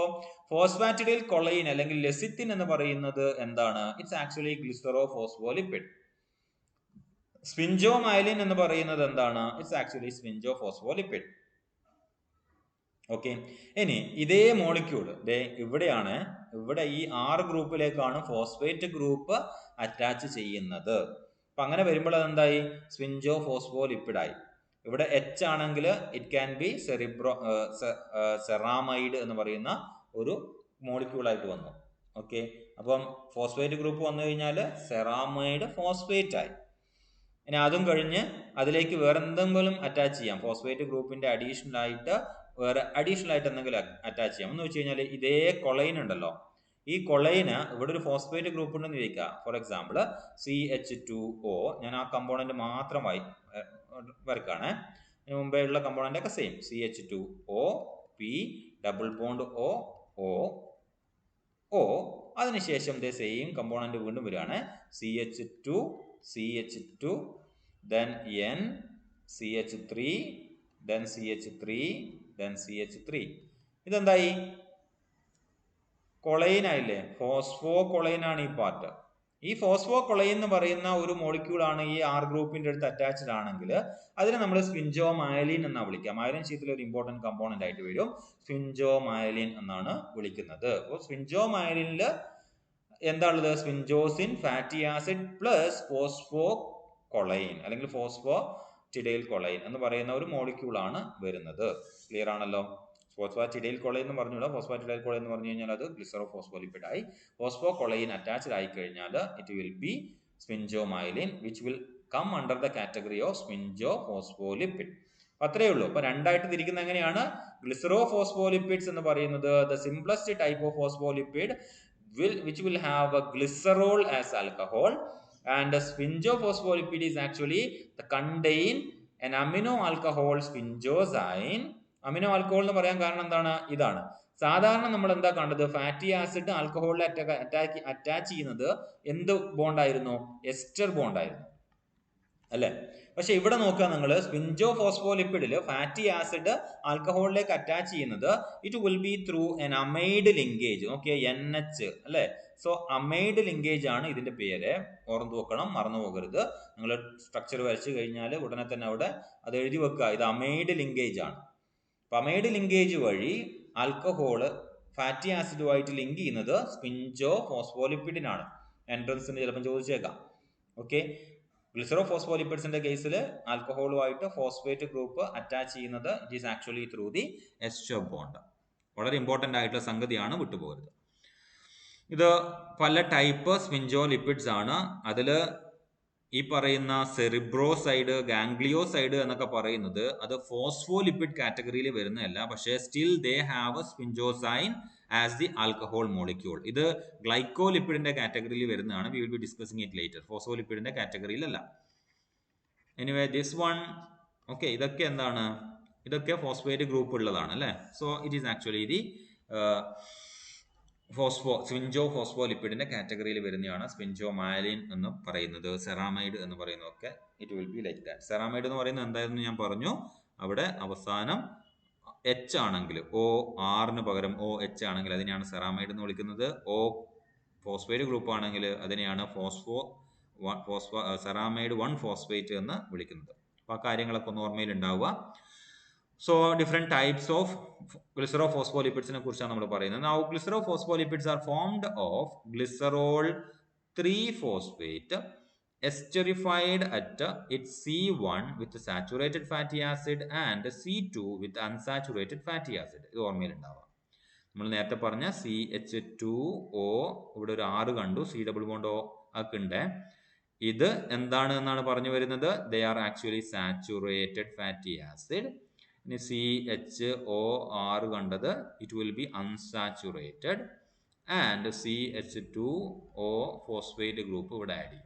ഫോസ്ഫാറ്റിഡിൽ കൊളൈൻ അല്ലെങ്കിൽ ലെസിത്തിൻ എന്ന് പറയുന്നത് എന്താണ്? It's actually glycero phospholipid. Sphingo myelin എന്ന് പറയുന്നത് എന്താണ്? It's actually sphingo phospholipid. Okay, ഇനി ഇതേ മോളിക്യൂള് ഇവിടെയാണ്, ഇവിടെ ഈ 6 ഗ്രൂപ്പിലേക്കാണ് ഫോസ്ഫേറ്റ് ഗ്രൂപ്പ് അറ്റാച്ച് ചെയ്യുന്നത്. അപ്പൊ അങ്ങനെ വരുമ്പോൾ അതെന്തായി? സ്പിൻജോ ഫോസ്ഫോലിപ്പിഡായി. ഇവിടെ H ആണെങ്കിൽ ഇറ്റ് ക്യാൻ ബി സെറാമൈഡ് എന്ന് പറയുന്ന ഒരു മോളിക്യൂളായിട്ട് വന്നു. ഓക്കെ, അപ്പം ഫോസ്ഫേറ്റ് ഗ്രൂപ്പ് വന്നു കഴിഞ്ഞാൽ സെറാമൈഡ് ഫോസ്ഫേറ്റ് ആയി. ഇനി അതും കഴിഞ്ഞ് അതിലേക്ക് വേറെ എന്തെങ്കിലും അറ്റാച്ച് ചെയ്യാം. ഫോസ്ഫേറ്റ് ഗ്രൂപ്പിന്റെ അഡീഷണൽ ആയിട്ട് വേറെ അഡീഷണൽ ആയിട്ട് എന്തെങ്കിലും അറ്റാച്ച് ചെയ്യാം. എന്ന് വെച്ച് കഴിഞ്ഞാൽ ഇതേ കൊളൈൻ ഉണ്ടല്ലോ, ഈ കൊളൈന് ഇവിടെ ഒരു ഫോസ്ഫേറ്റ് ഗ്രൂപ്പ് ഉണ്ടെന്ന് ചോദിക്കുക. For example CH2O. ഞാൻ ആ കമ്പോണന്റ് മാത്രമായി വരക്കാണ്. ഇതിന് മുമ്പേ ഉള്ള കമ്പോണന്റ് ഒക്കെ same. CH2O P double bond O. അതിനുശേഷം സെയിം കമ്പോണന്റ് വീണ്ടും വരികയാണ്. CH2 then N CH3 then CH3 then CH3. ഇതെന്തായി? കൊളൈൻ ആയില്ലേ? ഫോസ്ഫോ കൊളൈൻ ആണ് ഈ പാർട്ട്. ഈ ഫോസ്ഫോ കൊളൈൻ എന്ന് പറയുന്ന ഒരു മോളിക്യൂൾ ആണ് ഈ R ഗ്രൂപ്പിന്റെ അടുത്ത് അറ്റാച്ച്ഡ് ആണെങ്കിൽ അതിനെ നമ്മൾ സ്പിൻജോ മയലിൻ എന്നാണ് വിളിക്കുക. മയലിൻ ഷീറ്റിൽ ഒരു ഇമ്പോർട്ടന്റ് കമ്പോണന്റ് ആയിട്ട് വരും. സ്പിൻജോ മയലിൻ എന്നാണ് വിളിക്കുന്നത്. അപ്പോൾ സ്പിൻജോ മയലിനിൽ എന്താണുള്ളത്? Sphingosine, fatty acid plus phospho choline അല്ലെങ്കിൽ ഫോസ്ഫോറ്റിഡൈൽ കൊളൈൻ എന്ന് പറയുന്ന ഒരു മോളിക്യൂൾ ആണ് വരുന്നത്. ക്ലിയർ ആണല്ലോ? ഫോസ്ഫാറ്റിഡൈൽ കൊളൈൻ എന്ന് പറഞ്ഞുള്ള ഫോസ്ഫാറ്റിഡൈൽ കൊളൈൻ എന്ന് പറഞ്ഞു കഴിഞ്ഞാൽ അത് ഗ്ലിസറോ ഫോസ്ഫോലിപ്പിഡ് ആയി. ഫോസ്ഫോ കൊളൈൻ അറ്റാച്ച്ഡ് ആയി കഴിഞ്ഞാൽ it will be sphingo myelin which will come under the category of sphingo phospholipid. അത്രയേ ഉള്ളൂ. അപ്പൊ രണ്ടായിട്ട് തിരിക്കുന്നത് എങ്ങനെയാണ്? ഗ്ലിസറോ ഫോസ്ഫോലിപ്പിഡ്സ് എന്ന് പറയുന്നത് the simplest type of phospholipid which will have a glycerol as alcohol, and the spinjophospholipid is actually the contain an amino alcohol spinjosyne. Amino alcohol എന്ന് പറയാൻ കാരണം എന്താണ്? ഇതാണ്. സാധാരണ നമ്മൾ എന്താ കണ്ടത്? ഫാറ്റി ആസിഡ് ആൽക്കഹോളിൽ അറ്റാച്ച് ചെയ്യുന്നത് എന്ത് ബോണ്ടായിരുന്നു? എസ്റ്റർ ബോണ്ടായിരുന്നു അല്ലെ? പക്ഷെ ഇവിടെ നോക്കുക നിങ്ങൾ, സ്പിൻജോ ഫോസ്ഫോലിപ്പിഡിൽ ഫാറ്റി ആസിഡ് ആൽക്കഹോളിലേക്ക് അറ്റാച്ച് ചെയ്യുന്നത് it will B through N amide linkage. Okay, NH അല്ലെ? സോ അമൈഡ് ലിങ്കേജ് ആണ് ഇതിന്റെ പേര്. ഓർമ്മ വെക്കണം, മറന്നു പോകരുത്. നിങ്ങൾ സ്ട്രക്ചർ വരച്ചു കഴിഞ്ഞാൽ ഉടനെ തന്നെ അവിടെ അത് എഴുതി വെക്കുക, ഇത് അമൈഡ് ലിങ്കേജ് ആണ്. അപ്പൊ അമൈഡ് ലിങ്കേജ് വഴി ആൽക്കഹോള് ഫാറ്റി ആസിഡുമായിട്ട് ലിങ്ക് ചെയ്യുന്നത് സ്പിൻജോ ഫോസ്ഫോലിപ്പിഡിനാണ്. എൻട്രൻസിന് ചിലപ്പോൾ ചോദിച്ചേക്കാം. ഓക്കെ, ഗ്ലിസറോ ഫോസ്ഫോലിപ്പിഡ്സിന്റെ കേസിൽ ആൽക്കഹോളുമായിട്ട് ഫോസ്ഫേറ്റ് ഗ്രൂപ്പ് അറ്റാച്ച് ചെയ്യുന്നത് it is actually through the ester bond. വളരെ ഇമ്പോർട്ടന്റ് ആയിട്ടുള്ള സംഗതിയാണ്, വിട്ടുപോകരുത്. ഇത് പല ടൈപ്പ് സ്പിൻജോ ലിപ്പിഡ്സ് ആണ്. അതിൽ ഈ പറയുന്ന സെറിബ്രോസൈഡ്, ഗാംഗ്ലിയോസൈഡ് എന്നൊക്കെ പറയുന്നത് അത് ഫോസ്ഫോലിപ്പിഡ് കാറ്റഗറിയിൽ വരുന്നതല്ല. പക്ഷേ still they have sphingosine as the alcohol molecule. ഇത് ഗ്ലൈക്കോലിപ്പിഡിന്റെ കാറ്റഗറിയിൽ വരുന്നതാണ്. We will be discussing it later. ഫോസ്ഫോലിപ്പിഡിന്റെ കാറ്റഗറിയിലല്ല. എനിവേ ദിസ് വൺ ഓക്കെ, ഇതൊക്കെ എന്താണ്, ഇതൊക്കെ ഫോസ്ഫേറ്റ് ഗ്രൂപ്പ് ഉള്ളതാണ് അല്ലേ. So it is actually the sphingo ഫോസ്ഫോലിപ്പിഡിന്റെ കാറ്റഗറിയിൽ വരുന്നതാണ്. സ്പിഞ്ചോ മയലിൻ എന്ന് പറയുന്നത്, സെറാമൈഡ് എന്ന് പറയുന്നതൊക്കെ it will be like that. Ceramide എന്ന് പറയുന്നത് എന്തായിരുന്നു ഞാൻ പറഞ്ഞു, അവിടെ അവസാനം എച്ച് ആണെങ്കിൽ, ഒ ആറിന് പകരം ഒ എച്ച് ആണെങ്കിൽ അതിനെയാണ് സെറാമൈഡ് എന്ന് വിളിക്കുന്നത്. ഒ ഫോസ്ഫേറ്റ് ഗ്രൂപ്പ് ആണെങ്കിൽ അതിനെയാണ് സെറാമൈഡ് 1 ഫോസ്ഫേറ്റ് എന്ന് വിളിക്കുന്നത്. അപ്പോൾ ആ കാര്യങ്ങളൊക്കെ ഒന്ന് ഓർമ്മയിൽ ഉണ്ടാവുക. സോ ഡിഫറെന്റ് ടൈപ്സ് ഓഫ് ഗ്ലിസറോഫോസ്ഫോലിപ്പിഡ്സിനെ കുറിച്ചാണ് നമ്മൾ പറയുന്നത്. Now ഗ്ലിസറോഫോസ്ഫോലിപ്പിഡ്സ് are formed of glycerol 3-phosphate esterified at its C1 with saturated fatty acid and C2 with unsaturated fatty acid. ഇത് ഓർമ്മയിൽ ഉണ്ടാവുക. നമ്മൾ നേരത്തെ പറഞ്ഞ CH2O ഇവിടെ ഒരു 6 കണ്ടു, C ഡബിൾ ബോണ്ട് O ഒക്കെ ഉണ്ട്. ഇത് എന്താണ് എന്നാണ് പറഞ്ഞു വരുന്നത്, they are actually saturated fatty acid. ഇനി CHO6 കണ്ടത് it will be unsaturated and CH2O phosphate group ഇവിടെ ആഡ് ചെയ്യും.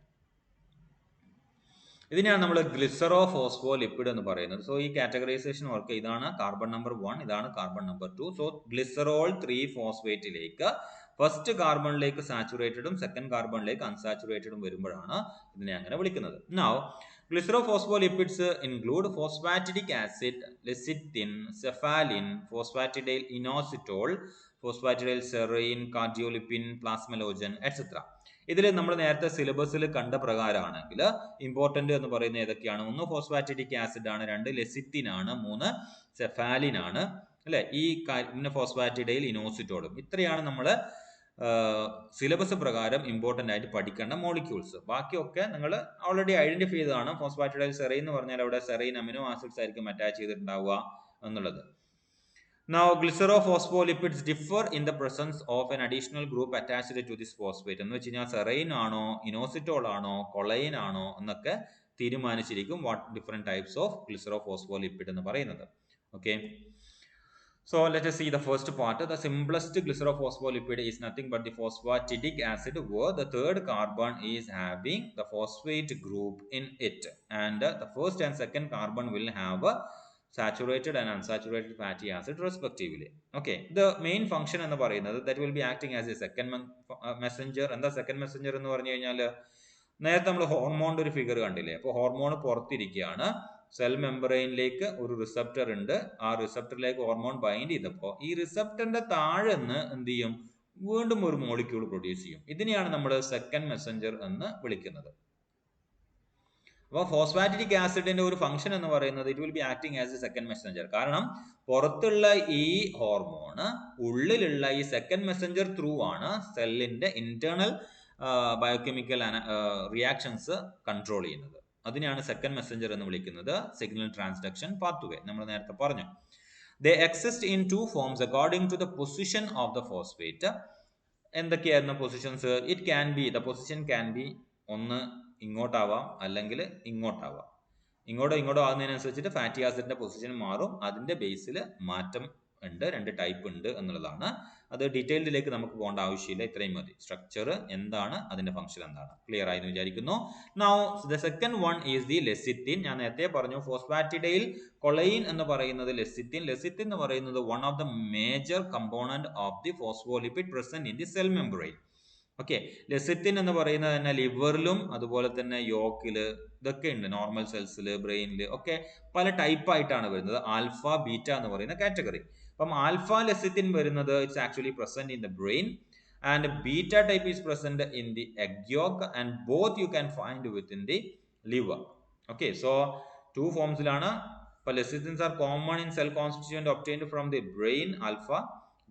ഇതിനെയാണ് നമ്മൾ ഗ്ലിസറോഫോസ്ഫോലിപ്പിഡ് എന്ന് പറയുന്നത്. സോ ഈ കാറ്റഗറൈസേഷൻ ഓർക്കുക, ഇതാണ് കാർബൺ നമ്പർ 1, ഇതാണ് കാർബൺ നമ്പർ 2. സോ ഗ്ലിസറോൾ 3 ഫോസ്ഫേറ്റിലേക്ക് ഫസ്റ്റ് കാർബണിലേക്ക് സാച്ചുറേറ്റഡും സെക്കൻഡ് കാർബണിലേക്ക് അൺസാച്ചുറേറ്റഡും വരുമ്പോഴാണ് ഇതിനെ അങ്ങനെ വിളിക്കുന്നത്. Now glycerophospholipids include phosphatidic acid, lecithin, cephalin, phosphatidyl inositol, phosphatidyl serine, cardiolipin, plasmalogen etcetera. ഇതിൽ നമ്മൾ നേരത്തെ സിലബസിൽ കണ്ട പ്രകാരമാണെങ്കിൽ ഇമ്പോർട്ടന്റ് എന്ന് പറയുന്നത് ഏതൊക്കെയാണ്? 1 ഫോസ്ഫാറ്റിഡിക് ആസിഡ് ആണ്, 2 ലെസിത്തിൻ ആണ്, 3 സെഫാലിൻ ആണ് അല്ലെ, ഈ ഫോസ്ഫാറ്റിഡൈൽ ഇനോസിറ്റോളും. ഇത്രയാണ് നമ്മൾ സിലബസ് പ്രകാരം ഇമ്പോർട്ടന്റ് ആയിട്ട് പഠിക്കേണ്ട മോളിക്യൂൾസ്. ബാക്കിയൊക്കെ നിങ്ങൾ ഓൾറെഡി ഐഡന്റിഫൈ ചെയ്തതാണ്. ഫോസ്ഫാറ്റിഡൈൽ സെറൈൻ എന്ന് പറഞ്ഞാൽ അവിടെ സെറൈൻ അമിനോ ആസിഡ്സ് ആയിരിക്കും അറ്റാച്ച് ചെയ്തിട്ടുണ്ടാവുക എന്നുള്ളത്. Now glycerophospholipids differ in the presence of an additional group attached to this phosphate. എന്ന് വെച്ച് കഴിഞ്ഞാൽ സെറൈൻ ആണോ ഇനോസിറ്റോൾ ആണോ കൊളൈൻ ആണോ എന്നൊക്കെ തീരുമാനിച്ചിരിക്കും what different types of glycerophospholipids എന്ന് പറയുന്നത്. ഓക്കെ, so let us see the first part. The simplest glycerophospholipid is nothing but the phosphatidic acid, where the third carbon is having the phosphate group in it, and the first and second carbon will have a saturated and unsaturated fatty acid respectively. Okay, the main function എന്ന് പറയുന്നത് that will be acting as a second messenger. എന്താ second Messenger എന്ന് പറഞ്ഞു കഴിഞ്ഞാൽ, നേരത്തെ നമ്മൾ ഹോർമോണിന്റെ ഒരു figure കണ്ടില്ലേ. അപ്പോൾ ഹോർമോൺ പുറത്തിരിക്കുകയാണ്, സെൽ മെമ്പറൈനിലേക്ക് ഒരു റിസപ്റ്റർ ഉണ്ട്, ആ റിസപ്റ്ററിലേക്ക് ഹോർമോൺ ബൈൻഡ് ചെയ്തപ്പോൾ ഈ റിസപ്റ്ററിന്റെ താഴെ നിന്ന് എന്ത് ചെയ്യും, വീണ്ടും ഒരു മോളിക്യൂൾ പ്രൊഡ്യൂസ് ചെയ്യും. ഇതിനെയാണ് നമ്മൾ സെക്കൻഡ് മെസ്സഞ്ചർ എന്ന് വിളിക്കുന്നത്. അപ്പോൾ ഫോസ്ഫാറ്റിഡിക് ആസിഡിന്റെ ഒരു ഫംഗ്ഷൻ എന്ന് പറയുന്നത് it will be acting as a second Messenger. കാരണം പുറത്തുള്ള ഈ ഹോർമോണ് ഉള്ളിലുള്ള ഈ സെക്കൻഡ് മെസ്സഞ്ചർ ത്രൂ ആണ് സെല്ലിന്റെ ഇന്റേണൽ ബയോകെമിക്കൽ റിയാക്ഷൻസ് കൺട്രോൾ ചെയ്യുന്നത്. അതിനെയാണ് സെക്കൻഡ് മെസ്സഞ്ചർ എന്ന് വിളിക്കുന്നത്. സിഗ്നൽ ട്രാൻസ്ഡക്ഷൻ പാത്വേ നമ്മൾ നേരത്തെ പറഞ്ഞു. They exist in 2 forms according to the position of the phosphate. എന്തൊക്കെയായിരുന്നു positions? It can B, the position can be ഒന്ന് ഇങ്ങോട്ടാവാം അല്ലെങ്കിൽ ഇങ്ങോട്ടാവാം. ഇങ്ങോട്ടോ ആകുന്നതിനനുസരിച്ചിട്ട് ഫാറ്റി ആസിഡിന്റെ പൊസിഷൻ മാറും. അതിന്റെ ബേസിൽ മാറ്റം ഉണ്ട്, 2 ടൈപ്പ് ഉണ്ട് എന്നുള്ളതാണ്. അത് ഡീറ്റെയിൽഡിലേക്ക് നമുക്ക് പോകേണ്ട ആവശ്യമില്ല, ഇത്രയും മതി. സ്ട്രക്ചർ എന്താണ്, അതിന്റെ ഫംഗ്ഷൻ എന്താണ്, ക്ലിയർ ആയി എന്ന് വിചാരിക്കുന്നു. Now the second one is the lecithin. ഞാൻ നേരത്തെ പറഞ്ഞു ഫോസ്ഫാറ്റിഡൈൽ കൊളൈൻ എന്ന് പറയുന്നത് ലെസിത്തിൻ. ലെസിത്തിൻ എന്ന് പറയുന്നത് one of the major component of the phospholipid present in the cell membrane. Okay, lecithin എന്ന് പറയുന്നത് തന്നെ ലിവറിലും അതുപോലെ തന്നെ യോക്കില് ഇതൊക്കെ ഉണ്ട്, നോർമൽ സെൽസില് ബ്രെയിനില് ഒക്കെ പല ടൈപ്പ് ആയിട്ടാണ് വരുന്നത്. ആൽഫ ബീറ്റ എന്ന് പറയുന്ന കാറ്റഗറി. അപ്പം ആൽഫ ലെസിത്തിൻ വരുന്നത് it's actually present in the brain and beta type is present in the egg yolk and both you can find within the liver. Okay, so 2 ഫോംസിലാണ്. അപ്പോൾ lecithins are common in cell constituent obtained from the brain alpha,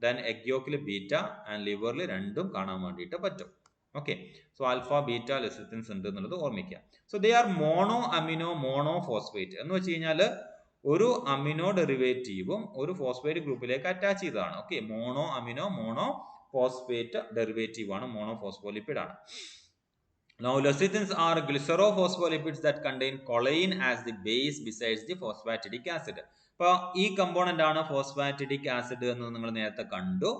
then egg യോക്കിൽ beta and ലിവറിൽ രണ്ടും കാണാൻ വേണ്ടിയിട്ട് പറ്റും. Okay, so alpha beta lecithins ഉണ്ട് എന്നുള്ളത് ഓർമ്മിക്കുക. So they are mono amino mono phosphate എന്ന് വെച്ച് കഴിഞ്ഞാൽ ഒരു അമിനോ ഡെറിവേറ്റീവും ഒരു ഫോസ്ഫേറ്റ് ഗ്രൂപ്പിലേക്ക് അറ്റാച്ച് ചെയ്തതാണ്. Okay, mono amino mono phosphate derivative ആണ്, മോണോ ഫോസ്ഫോലിപ്പിഡ് ആണ്. Now lecithins are glycerophospholipids that contain choline as the base besides the phosphatidic acid. അപ്പോൾ ഈ കമ്പോണന്റ് ആണ് ഫോസ്ഫാറ്റിഡിക് ആസിഡ് എന്ന് നിങ്ങൾ നേരത്തെ കണ്ടു.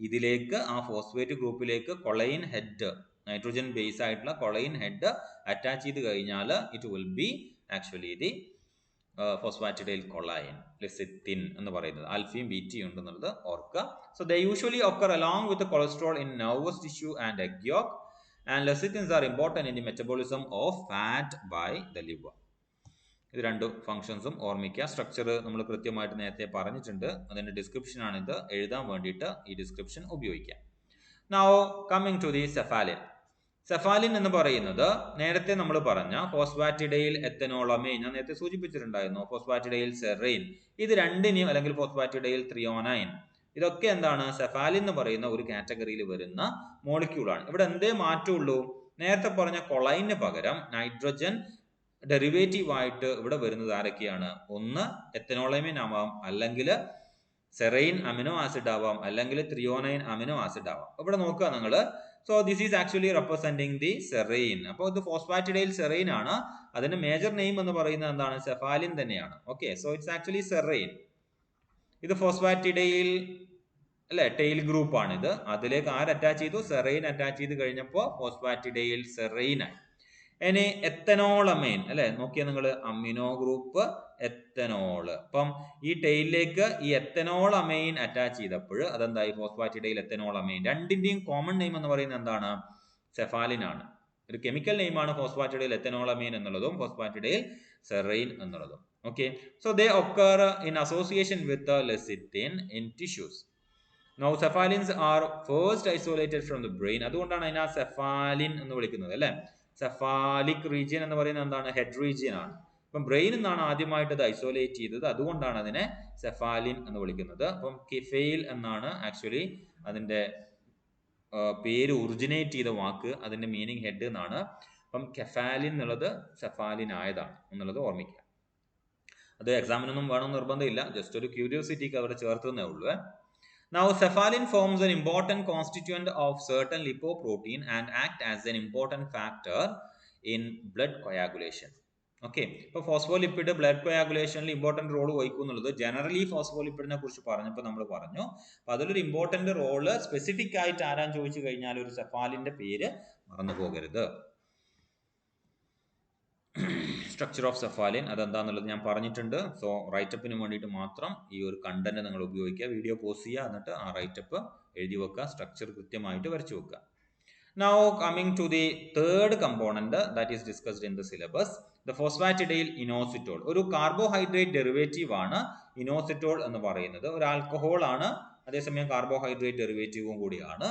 ഇതിലേക്ക് ആ ഫോസ്ഫേറ്റ് ഗ്രൂപ്പിലേക്ക് കൊളൈൻ ഹെഡ്, നൈട്രോജൻ ബേസ് ആയിട്ടുള്ള കൊളൈൻ ഹെഡ് അറ്റാച്ച് ചെയ്ത് കഴിഞ്ഞാൽ it will be actually the phosphatidyl choline lecithin എന്ന് പറയുന്നത്. ആൽഫയും ബീറ്റയും ഉണ്ടെന്നുള്ളത് ഓർക്കുക. So they usually occur along with cholesterol in nervous tissue and egg yolk, and lecithins are important in the metabolism of fat by the liver. ഇത് രണ്ട് ഫംഗ്ഷൻസും ഓർമ്മിക്കുക. Structure നമ്മൾ കൃത്യമായിട്ട് നേരത്തെ പറഞ്ഞിട്ടുണ്ട്. അതിൻ്റെ ഡിസ്ക്രിപ്ഷൻ ആണിത്. എഴുതാൻ വേണ്ടിയിട്ട് ഈ ഡിസ്ക്രിപ്ഷൻ ഉപയോഗിക്കാം. Now coming to the cephalin. Cephalin എന്ന് പറയുന്നത് നേരത്തെ നമ്മൾ പറഞ്ഞ ഫോസ്ഫാറ്റിഡൈൽ എത്തനോളമൈൻ, ഞാൻ നേരത്തെ സൂചിപ്പിച്ചിട്ടുണ്ടായിരുന്നു, ഫോസ്ഫാറ്റിഡൈൽ സെറൈൻ, ഇത് രണ്ടിനെയും അല്ലെങ്കിൽ ഫോസ്ഫാറ്റിഡൈൽ ത്രിയോനൈൻ, ഇതൊക്കെ എന്താണ് സെഫാലിൻ എന്ന് പറയുന്ന ഒരു കാറ്റഗറിയിൽ വരുന്ന മോളിക്യൂളാണ്. ഇവിടെ എന്തേ മാറ്റമുള്ളൂ? നേരത്തെ പറഞ്ഞ കൊളൈന് പകരം നൈട്രജൻ ഡെറിവേറ്റീവ് ആയിട്ട് ഇവിടെ വരുന്നത് ആരൊക്കെയാണ്? ഒന്ന് എത്തനോളമൈൻ ആവാം, അല്ലെങ്കിൽ സെറൈൻ അമിനോ ആസിഡ് ആവാം, അല്ലെങ്കിൽ ത്രിയോനൈൻ അമിനോ ആസിഡ് ആവാം. ഇവിടെ നോക്കുക നിങ്ങൾ. So this is actually representing the serene. അപ്പോൾ ഇത് ഫോസ്ഫാറ്റിഡൈൽ സെറൈൻ ആണ്. അതിന്റെ മേജർ നെയിം എന്ന് പറയുന്നത് എന്താണ്? സെഫാലിൻ തന്നെയാണ്. Okay, so it's actually serene. ഇത് ഫോസ്ഫാറ്റിഡൈൽ അല്ലെ ടെയിൽ ഗ്രൂപ്പ് ആണ് ഇത്. അതിലേക്ക് ആര് അറ്റാച്ച് ചെയ്തു? സെറൈൻ അറ്റാച്ച് ചെയ്ത് കഴിഞ്ഞപ്പോൾ ഫോസ്ഫാറ്റിഡൈൽ സെറൈൻ ആയി. ഇനി എത്തനോളമൈൻ അല്ലെ, നോക്കിയാൽ നിങ്ങൾ, അമിനോ ഗ്രൂപ്പ് എത്തനോള്. അപ്പം ഈ ടെയിലേക്ക് ഈ എത്തനോളമൈൻ അറ്റാച്ച് ചെയ്തപ്പോൾ അതെന്തായി? ഫോസ്ഫാറ്റിഡൈൽ എത്തനോളമൈൻ. രണ്ടിന്റെയും കോമൺ നെയിം എന്ന് പറയുന്നത് എന്താണ്? സെഫാലിൻ ആണ്. ഒരു കെമിക്കൽ നെയിമാണ് ഫോസ്ഫാറ്റിഡൈൽ എത്തനോളമൈൻ എന്നുള്ളതും ഫോസ്ഫാറ്റിഡൈൽ സെറൈൻ എന്നുള്ളതും. Okay, so they occur in association with lecithin in tissues. Now cephalins are first isolated from the brain. അതുകൊണ്ടാണ് അതിനെ സെഫാലിൻ എന്ന് വിളിക്കുന്നത് അല്ലെ. സെഫാലിക് റീജിയൻ എന്ന് പറയുന്നത് എന്താണ്? ഹെഡ് റീജിയൻ ആണ്. അപ്പം ബ്രെയിൻ എന്നാണ് ആദ്യമായിട്ട് ഇത് ഐസോലേറ്റ് ചെയ്തത്. അതുകൊണ്ടാണ് അതിനെ സെഫാലിൻ എന്ന് വിളിക്കുന്നത്. അപ്പം കിഫെയിൽ എന്നാണ് ആക്ച്വലി അതിന്റെ പേര് ഒറിജിനേറ്റ് ചെയ്ത വാക്ക്. അതിന്റെ മീനിങ് ഹെഡ് എന്നാണ്. അപ്പം കെഫാലിൻ എന്നുള്ളത് സെഫാലിൻ ആയതാണ് എന്നുള്ളത് ഓർമ്മിക്കുക. അത് എക്സാമിനൊന്നും വേണമെന്ന് നിർബന്ധമില്ല, ജസ്റ്റ് ഒരു ക്യൂരിയോസിറ്റിക്ക് അവിടെ ചേർത്തുന്നേ ഉള്ളൂ. Now cephalin forms an important constituent of certain lipoprotein and act as an important factor in blood coagulation. Okay, ഇപ്പോൾ ഫോസ്ഫോലിപ്പിഡ് ബ്ലഡ് കോയാഗുലേഷനിൽ ഇമ്പോർട്ടൻറ്റ് റോൾ വഹിക്കും എന്നുള്ളത് ജനറലി ഫോസ്ഫോലിപ്പിഡിനെ കുറിച്ച് പറഞ്ഞപ്പോൾ നമ്മൾ പറഞ്ഞു. അപ്പോൾ അതിലൊരു ഇമ്പോർട്ടൻറ്റ് റോള് സ്പെസിഫിക് ആയിട്ട് ആരാൻ ചോദിച്ചു കഴിഞ്ഞാൽ ഒരു സെഫാലിൻ്റെ പേര് മറന്നു പോകരുത്. സ്ട്രക്ചർ ഓഫ് സെഫാലിൻ അതെന്താന്നുള്ളത് ഞാൻ പറഞ്ഞിട്ടുണ്ട്. സോ റൈറ്റപ്പിന് വേണ്ടിയിട്ട് മാത്രം ഈ ഒരു കണ്ടന്റ് നിങ്ങൾ ഉപയോഗിക്കുക. വീഡിയോ പോസ് ചെയ്യുക, എന്നിട്ട് ആ റൈറ്റപ്പ് എഴുതി വെക്കുക, സ്ട്രക്ചർ കൃത്യമായിട്ട് വരച്ചു വെക്കുക. Now coming to the third component that is discussed in the syllabus, the phosphatidyl inositol. ഒരു കാർബോഹൈഡ്രേറ്റ് ഡെറിവേറ്റീവ് ആണ് ഇനോസിറ്റോൾ എന്ന് പറയുന്നത്. ഒരു ആൽക്കഹോൾ ആണ്, അതേസമയം കാർബോഹൈഡ്രേറ്റ് ഡെറിവേറ്റീവും കൂടിയാണ്.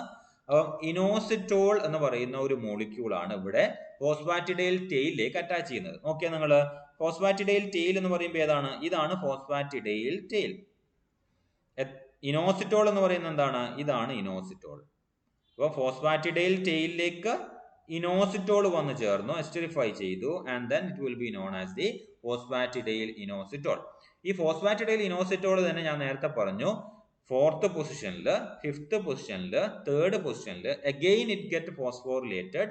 അപ്പം ഇനോസിറ്റോൾ എന്ന് പറയുന്ന ഒരു മോളിക്യൂൾ ആണ് ഇവിടെ ഫോസ്ഫാറ്റിഡൈൽ ടെയിലേക്ക് അറ്റാച്ച് ചെയ്യുന്നത്. നോക്കിയാൽ നിങ്ങൾ, ഫോസ്ഫാറ്റിഡൈൽ ടെയിൽ എന്ന് പറയുമ്പോൾ ഏതാണ്? ഇതാണ് ഫോസ്ഫാറ്റിഡൈൽ ടെയിൽ. ഇനോസിറ്റോൾ എന്ന് പറയുന്നത് എന്താണ്? ഇതാണ് ഇനോസിറ്റോൾ. അപ്പോൾ ഫോസ്ഫാറ്റിഡൈൽ ടെയിലേക്ക് ഇനോസിറ്റോൾ വന്ന് ചേർന്നു, എസ്റ്ററിഫൈ ചെയ്തു, and then it will be known as the phosphatidyl inositol. ഈ ഫോസ്ഫാറ്റിഡൈൽ ഇനോസിറ്റോൾ തന്നെ ഞാൻ നേരത്തെ പറഞ്ഞു, 4th പൊസിഷനിൽ, 5th പൊസിഷനിൽ, 3rd പൊസിഷനിൽ again it get phosphorylated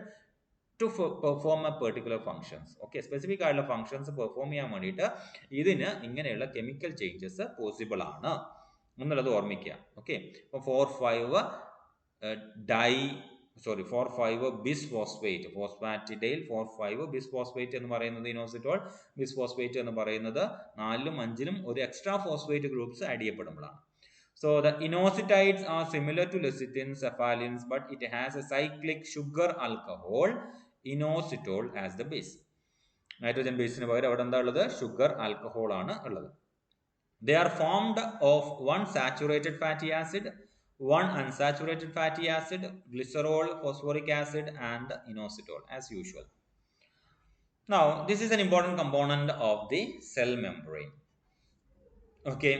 to perform a particular functions. Okay, specific ആയിട്ടുള്ള ഫങ്ഷൻസ് പെർഫോം ചെയ്യാൻ വേണ്ടിയിട്ട് ഇതിന് ഇങ്ങനെയുള്ള കെമിക്കൽ ചേഞ്ചസ് പോസിബിൾ ആണ് എന്നുള്ളത് ഓർമ്മിക്കുക. ഓക്കെ, അപ്പോൾ 4,5 ബിസ്ഫോസ്ഫേറ്റ്, ഫോസ്ഫാറ്റിഡൈൽ 4,5 ബിസ്ഫോസ്ഫേറ്റ് എന്ന് പറയുന്നത് ഇനോസിറ്റോൾ. ബിസ്ഫോസ്ഫേറ്റ് എന്ന് പറയുന്നത് 4ലും 5ലും ഒരു എക്സ്ട്രാ ഫോസ്ഫേറ്റ് ഗ്രൂപ്പ്സ് ആഡ് ചെയ്യപ്പെടുമ്പോഴാണ്. So the inositides are similar to lecithin, cephalins, but it has a cyclic sugar alcohol inositol as the base. Nitrogen base ന് പകരം അവിടെ എന്താ ഉള്ളത്? ഷുഗർ ആൽക്കഹോൾ ആണ് ഉള്ളത്. They are formed of one saturated fatty acid, one unsaturated fatty acid, glycerol, phosphoric acid, and inositol as usual. Now this is an important component of the cell membrane. Okay.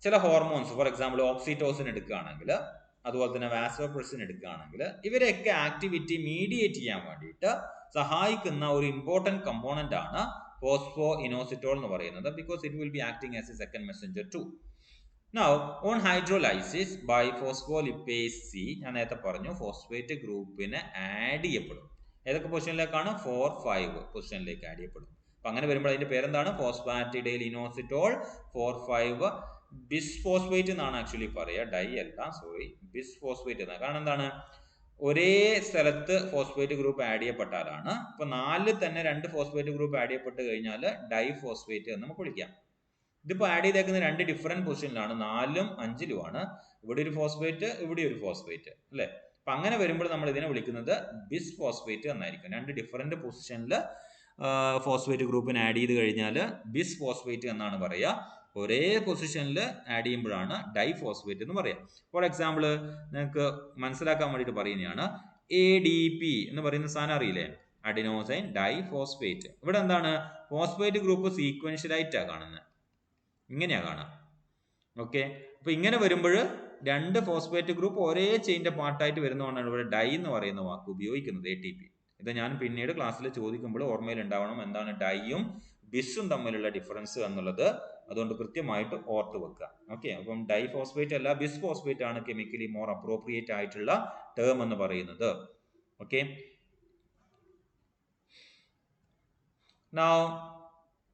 ചില hormones, for example oxytocin എടുക്കുകയാണെങ്കിൽ, അതുപോലെ തന്നെ vasopressin എടുക്കുകയാണെങ്കിൽ, ഇവരെയൊക്കെ activity മീഡിയേറ്റ് ചെയ്യാൻ വേണ്ടിയിട്ട് സഹായിക്കുന്ന ഒരു ഇമ്പോർട്ടൻറ്റ് കമ്പോണന്റ് ആണ് ഫോസ്ഫോ ഇനോസിറ്റോൾ എന്ന് പറയുന്നത്. Because it will be acting as a second messenger too. Now on hydrolysis by phospholipase C, ഞാൻ നേരത്തെ പറഞ്ഞു ഫോസ്ഫേറ്റ് ഗ്രൂപ്പിനെ ആഡ് ചെയ്യപ്പെടും. ഏതൊക്കെ പൊസിഷനിലേക്കാണ്? 4, 5 പൊസിഷനിലേക്ക് ആഡ് ചെയ്യപ്പെടും. അപ്പൊ അങ്ങനെ വരുമ്പോൾ അതിന്റെ പേരെന്താണ്? ഫോസ്ഫാറ്റിഡൈൽ ഇനോസിറ്റോൾ 4,5 ബിസ്ഫോസ്ഫേറ്റ് എന്നാണ് ആക്ച്വലി പറയുക, ഡൈ അല്ല, സോറി, ബിസ്ഫോസ്ഫേറ്റ് എന്നാണ്. കാരണം എന്താണ്? ഒരേ സ്ഥലത്ത് ഫോസ്ഫേറ്റ് ഗ്രൂപ്പ് ആഡ് ചെയ്യപ്പെട്ടാലാണ്. ഇപ്പൊ 4 തന്നെ 2 ഫോസ്ഫേറ്റ് ഗ്രൂപ്പ് ആഡ് ചെയ്യപ്പെട്ട് കഴിഞ്ഞാൽ ഡൈഫോസ്ഫേറ്റ് എന്ന് നമുക്ക് വിളിക്കാം. ഇതിപ്പോ ആഡ് ചെയ്തേക്കുന്ന 2 ഡിഫറെന്റ് പൊസിഷനിലാണ്, 4-ഉം 5-ലുമാണ്. ഇവിടെ ഒരു ഫോസ്ഫേറ്റ്, ഇവിടെ ഒരു ഫോസ്ഫേറ്റ്, അല്ലെ? അപ്പൊ അങ്ങനെ വരുമ്പോൾ നമ്മൾ ഇതിനെ വിളിക്കുന്നത് ബിസ്ഫോസ്ഫേറ്റ് എന്നായിരിക്കും. 2 ഡിഫറെന്റ് പൊസിഷനിൽ ഫോസ്ഫേറ്റ് ഗ്രൂപ്പിന് ആഡ് ചെയ്ത് കഴിഞ്ഞാൽ ബിസ്ഫോസ്ഫേറ്റ് എന്നാണ് പറയുക. ഒരേ പൊസിഷനിൽ ആഡ് ചെയ്യുമ്പോഴാണ് ഡൈഫോസ്ഫേറ്റ് എന്ന് പറയാം. ഫോർ എക്സാമ്പിൾ നിങ്ങൾക്ക് മനസ്സിലാക്കാൻ വേണ്ടിയിട്ട് പറയുന്നതാണ്, ADP എന്ന് പറയുന്ന സാധനം അറിയില്ലേ? Adenosine diphosphate. ഇവിടെ എന്താണ്? ഫോസ്ഫേറ്റ് ഗ്രൂപ്പ് സീക്വൻഷ്യലായിട്ടാണ് കാണുന്നത്, ഇങ്ങനെയാ കാണാം. ഓക്കെ, അപ്പൊ ഇങ്ങനെ വരുമ്പോൾ 2 ഫോസ്ഫേറ്റ് ഗ്രൂപ്പ് ഒരേ ചെയിന്റെ പാർട്ടായിട്ട് വരുന്നതുകൊണ്ടാണ് ഇവിടെ ഡൈ എന്ന് പറയുന്ന വാക്ക് ഉപയോഗിക്കുന്നത്, ATP. ഇത് ഞാൻ പിന്നീട് ക്ലാസ്സിൽ ചോദിക്കുമ്പോൾ ഓർമ്മയിൽ ഉണ്ടാവണം എന്താണ് ഡൈയും ബിസും തമ്മിലുള്ള ഡിഫറൻസ് എന്നുള്ളത്. അതുകൊണ്ട് കൃത്യമായിട്ട് ഓർത്ത് വെക്കുക. ഓക്കെ, അപ്പം ഡൈഫോസ്ഫേറ്റ് അല്ല ബിസ്ഫോസ്ഫേറ്റ് ആണ് കെമിക്കലി മോർ അപ്രോപ്രിയേറ്റ് ആയിട്ടുള്ള ടേം എന്ന് പറയുന്നത്. ഓക്കെ,